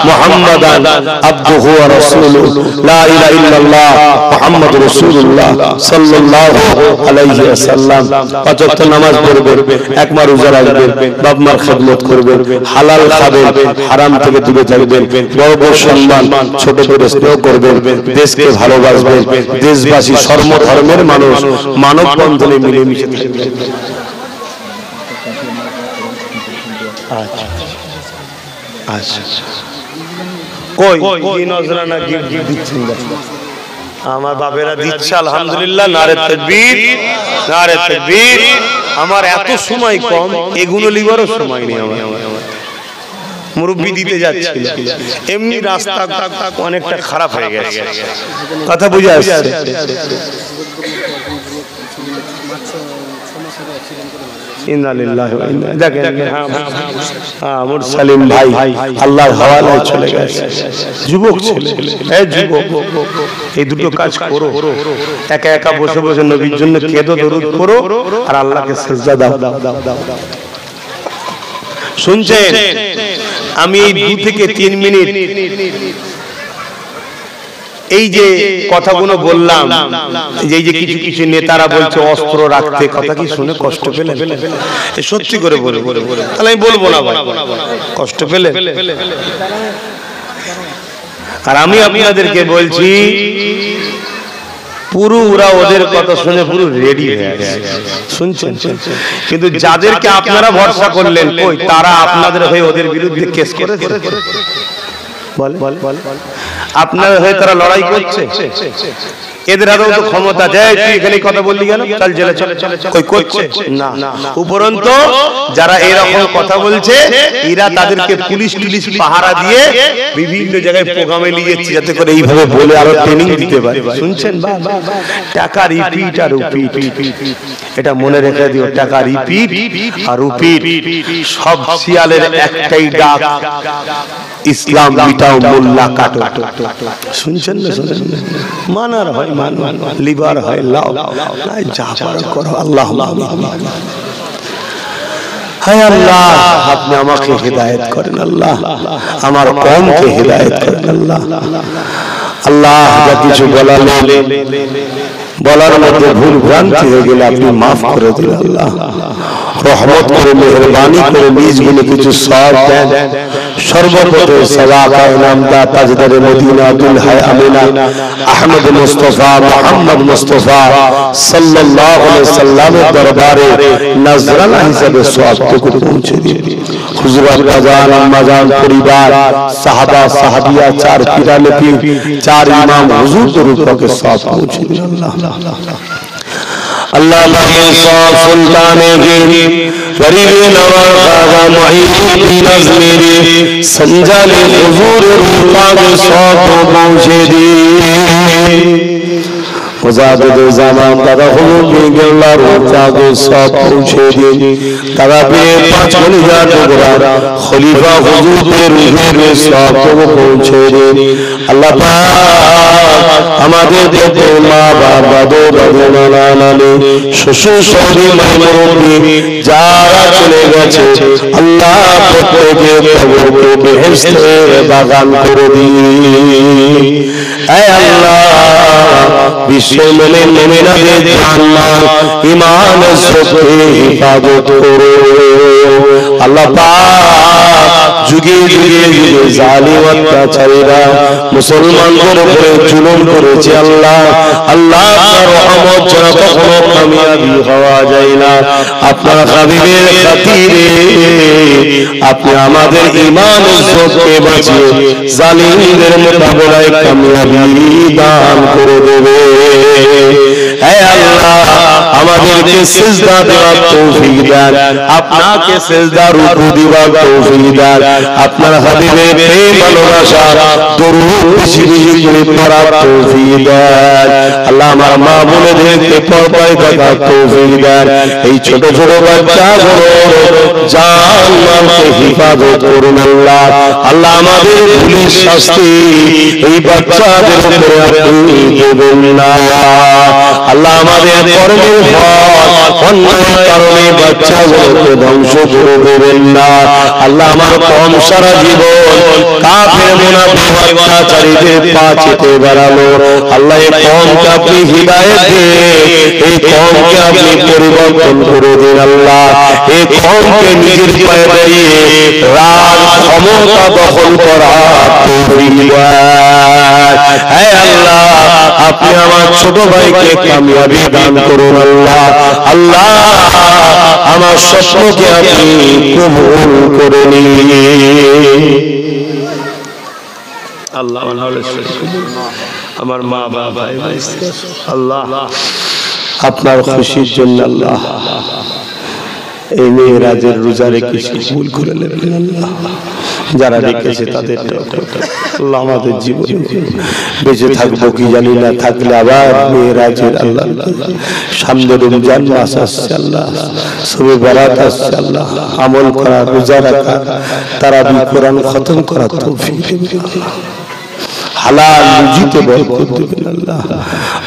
মুহাম্মাদান আবদুহু ওয়া রাসূলুহু লা ইলাহা ইল্লাল্লাহ মুহাম্মাদুর রাসূলুল্লাহ সাল্লাল্লাহু আলাইহি ওয়াসাল্লাম। পাঁচ ওয়াক্ত নামাজ পড়বে, একবার রোজা রাখবেন, বাপ মার খেদমত করবেন, হালাল খাবেন, হারাম থেকে দূরে থাকবেন, বড় বড় সম্মান, ছোটদের স্নেহ করবেন, দেশকে ভালোবাসবেন, দেশবাসী সর্ব ধর্মের মানুষ মানব বন্ধনে মিলেমিশে থাকবেন। আচ্ছা কই কি নজরানা গিফট দিচ্ছেন? আমার বাবেরা দিচ্ছে আলহামদুলিল্লাহ। নারে তাকবীর, নারে তাকবীর। আমার এত সময় কম, এগুলো লিবারও সময় নেই আমার। মুরব্বি দিতে যাচ্ছিল, এমনি রাস্তা অনেকটা খারাপ হয়ে গেছে। কথা বুঝে আসছে? মুরসালিম ভাই আল্লাহর হাওয়ালায় চলে গেছে। যুবক ছেলে, যুবক, এই দুটো কাজ করো। একা একা বসে বসে নবীর জন্য কেঁদো, দরুদ পড়ো, আর আল্লাহকে সিজদা দাও। শুনছেন? আমি 2 থেকে 3 মিনিট এই যে কথাগুলো বললাম, এই যে কিছু কিছু নেতারা বলছে অস্ত্র রাখতে, কথা কি শুনে কষ্ট পেলেন? সত্যি করে বলে, তাহলে আমি বলবো না ভাই, কষ্ট পেলেন? আর আমি আপনাদেরকে বলছি, পুরো ওরা ওদের কথা শুনে পুরো রেডি হয়ে গেছে। শুনছেন? কিন্তু যাদেরকে আপনারা ভরসা করলেন, কই তারা আপনাদের হয়ে ওদের বিরুদ্ধে কেস করেছে? আপনার হয়ে তারা লড়াই করছে? এদের হাতেও তো ক্ষমতা দেয়, তুই এখানে কথা বললি কেন, চল জেলে চল, কই করছে না। উপরন্তু যারা এরকম কথা বলছে, এরা তাদেরকে পুলিশ পাহারা দিয়ে বিভিন্ন জায়গায় প্রোগ্রামে নিয়েছে, যাতে করে এইভাবে বলে আরো ট্রেনিং দিতে পারে। শুনছেন? টাকা রিপিট আর রিপিট, এটা মনে রেখে দিও। টাকা রিপিট আর রিপিট, সব শিয়ালের একটাই ডাক, ইসলাম মিটাও, মোল্লা কাটো। শুনছেন না? শুনছেন? মানার হয় মান, লিবার হয় লাও, নাই যা পারো করো। আল্লাহুম্মা আমিন। হায় আল্লাহ, আপনি আমাকে হেদায়েত করেন আল্লাহ, আমার কওমকে হেদায়েত করেন আল্লাহ। আল্লাহ যা কিছু বলার মধ্যে ভুল ভ্রান্তি হয়ে গেলে আপনি মাফ করে দিন আল্লাহ। রহমত করে, মেহেরবানি করে নিজ গুণে কিছু সওয়াব দেন। সর্বপ্রথম সওয়াব নামদা তাজদারে মদিনা আব্দুল হাই আমিনা আহমদ মুস্তাফা মুহাম্মদ মুস্তাফা সাল্লাল্লাহু আলাইহি সাল্লামের দরবারে নজরানা হিসেবে সওয়াবটুকু পৌঁছে দিন। হুজুরাত আজান মাজান পরিবার, সাহাবা সাহাবিয়া, 4 পিরালে পীর, 4 ইমাম হুজুর দরুদ পাকে সওয়াব পৌঁছে দিন আল্লাহ। अल्लाह सुल्तान गरीब नवाज खाजा मुहीद्दीन अजमेरी संजाले हुजूर रूह पाक सौत पहुंचे दी। মুজাদ্দিদ জামান দাদা হুজুর গেল্লা রোজাকে সব পৌঁছে দিন দাদা পীর পাঁচ খলিফা টুকরা খলিফা হুজুরের রুহের সব পৌঁছে দিন আল্লাহ পাক আমাদের প্রতি মা বাবা দাদু নানা নানি শ্বশুর শাশুড়ি মুরব্বি যারা চলে গেছে আল্লাহ প্রত্যেকের কবরকে বেহেশতের বাগান করে দিন হে আল্লাহ বিশ্বের মুমিন মুমিনাদের জান্নাত ঈমান সাথে হিফাজত করো আল্লাহ পাক যুগে যুগে যুগে জালিম অত্যাচারীরা মুসলমানদের উপরে জুলুম করেছে আল্লাহ আল্লাহ আপনার রহমত ছাড়া কখনো কামিয়াবি হওয়া যায় না আপনার হাবিবের খাতিরে আপনি আমাদের ঈমান ইজ্জতকে বাঁচিয়ে জালিমদের মোকাবেলায় কামিয়াবি দান করে দেবে হে আল্লাহ আমাদেরকে সিজদা দেওয়ার তৌফিক দেন আপনাকে সিজদা রুকু দেওয়ার তৌফিক দেন আপনার হাবিবের প্রেম ভালোবাসা দরুদ বেশি বেশি করে পড়ার তৌফিক দেন আল্লাহ আমার মা বোনেদেরকে পর্দায় দেখার তৌফিক দেন এই ছোট ছোট বাচ্চাগুলো জান্নাতে হিফাজত করুন আল্লাহ আল্লাহ আমাদের পুলিশ শাস্তি এই বাচ্চাদের উপরে আপনি দেবেন না আল্লাহ আমাদের কর্মের ফল অন্যায় কারণে বাচ্চাগুলোকে ধ্বংস করে দেবেন না আল্লাহ আমার কম সারা জীবন কাফের মুনাফিক অত্যাচারীদের পা চেপে বেড়ালো আল্লাহ এই কমকে আপনি হিদায়াত দিয়ে এই কমকে আপনি পরিবর্তন করে দিন আল্লাহ এই কমকে নিজের পায়ে দাঁড়িয়ে রাজ ক্ষমতা দখল করা তৌফিক দেন হে আল্লাহ আপনি আমার ছোট ভাইকে কামিয়াবি দান করুন আল্লাহ আল্লাহ আমার স্বপ্নকে আপনি কবুল করে নিন আল্লাহ আমার মা বাবা আল্লাহ আপনার খুশির জন্য আল্লাহ এই মেয়েরাজের রোজা রেখেছি কবুল করে নেবেন আল্লাহ যারা রেখেছে তাদের আল্লাহ আমাদের জীবনে বেঁচে থাকবো কি জানি না থাকলে আবার মেয়েরাজের আল্লাহ সামনে রমজান মাস আসছে আল্লাহ শবে বরাত আসছে আল্লাহ আমল করা রোজা রাখা তারাবি কোরআন খতম করা তৌফিক দিন আল্লাহ হালাল রুজিতে বরকত দিবেন আল্লাহ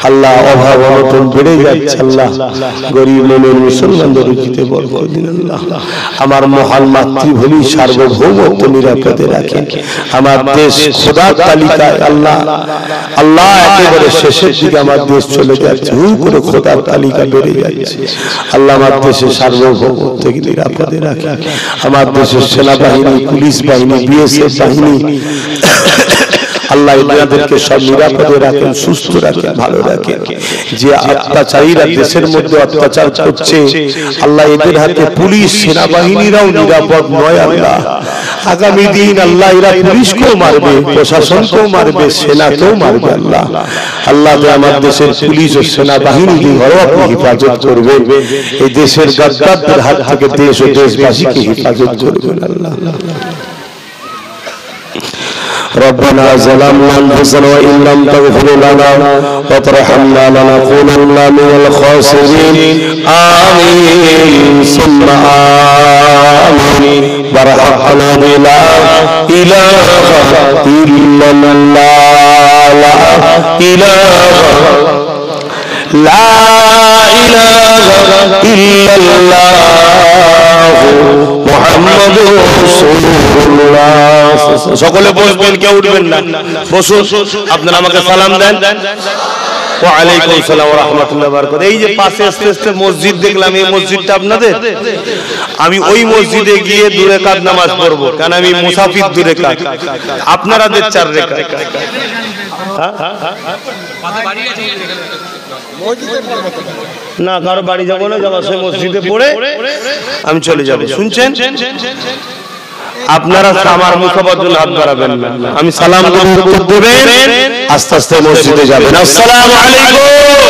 আল্লাহ অভাব অনটন বেড়ে যাচ্ছে আল্লাহ গরিব মুমিন মুসলমানদের রুজিতে বরকত দিন আল্লাহ আমার মহান মাতৃভূমি সার্বভৌমত্ব নিরাপদে রাখেন আমার দেশ খোদার তালিকায় আল্লাহ আল্লাহ একেবারে শেষের দিকে আমার দেশ চলে যাচ্ছে হুম করে খোদার তালিকা বেড়ে যাচ্ছে আল্লাহ আমার দেশের সার্বভৌমত্বকে নিরাপদে রাখেন আমার দেশের সেনাবাহিনী পুলিশ বাহিনী বিএসএফ বাহিনী আল্লাহ এদেরকে সব নিরাপদে রাখেন সুস্থ রাখেন ভালো রাখেন যে অত্যাচারীরা দেশের মধ্যে অত্যাচার করছে আল্লাহ এদের হাতে পুলিশ সেনাবাহিনীরাও নিরাপদ নয় আল্লাহ আগামী দিন আল্লাহ এরা পুলিশকেও মারবে প্রশাসনকেও মারবে সেনাকেও মারবে আল্লাহ আল্লাহ আমার দেশের পুলিশ ও সেনাবাহিনী ঘরেও আপনি হেফাজত করবেন এই দেশের গাদ্দারদের হাত থেকে দেশ ও দেশবাসীকে হেফাজত করবেন আল্লাহ ربنا ظلمنا أنفسنا وإن لم تغفر لنا وترحمنا لنكونن من الخاسرين آمين ثم آمين برحمنا بلا إله إلا الله لا إله إلا الله محمد رسول الله সকলে বসবেন কেউ উঠবেন না বসুন আপনারা আমাকে সালাম দেন ওয়া আলাইকুম আসসালাম ওয়া রাহমাতুল্লাহি ওয়া বারাকাতুহু এই যে পাশে আস্তে মসজিদ দেখলাম এই মসজিদটা আপনাদের আমি ওই মসজিদে গিয়ে 2 রাকাত নামাজ পড়ব কারণ আমি মুসাফির 2 রাকাত আপনারা দেন 4 রাকাত বাড়ি আছে না কারো বাড়ি যাবো না যাবো সে মসজিদে পড়ে আমি চলে যাব শুনছেন আপনারা আমার মুখাবার জন্য হাত বাড়াবেন না আমি সালাম দেবেন আস্তে আস্তে মসজিদে যাবেন আসসালামু আলাইকুম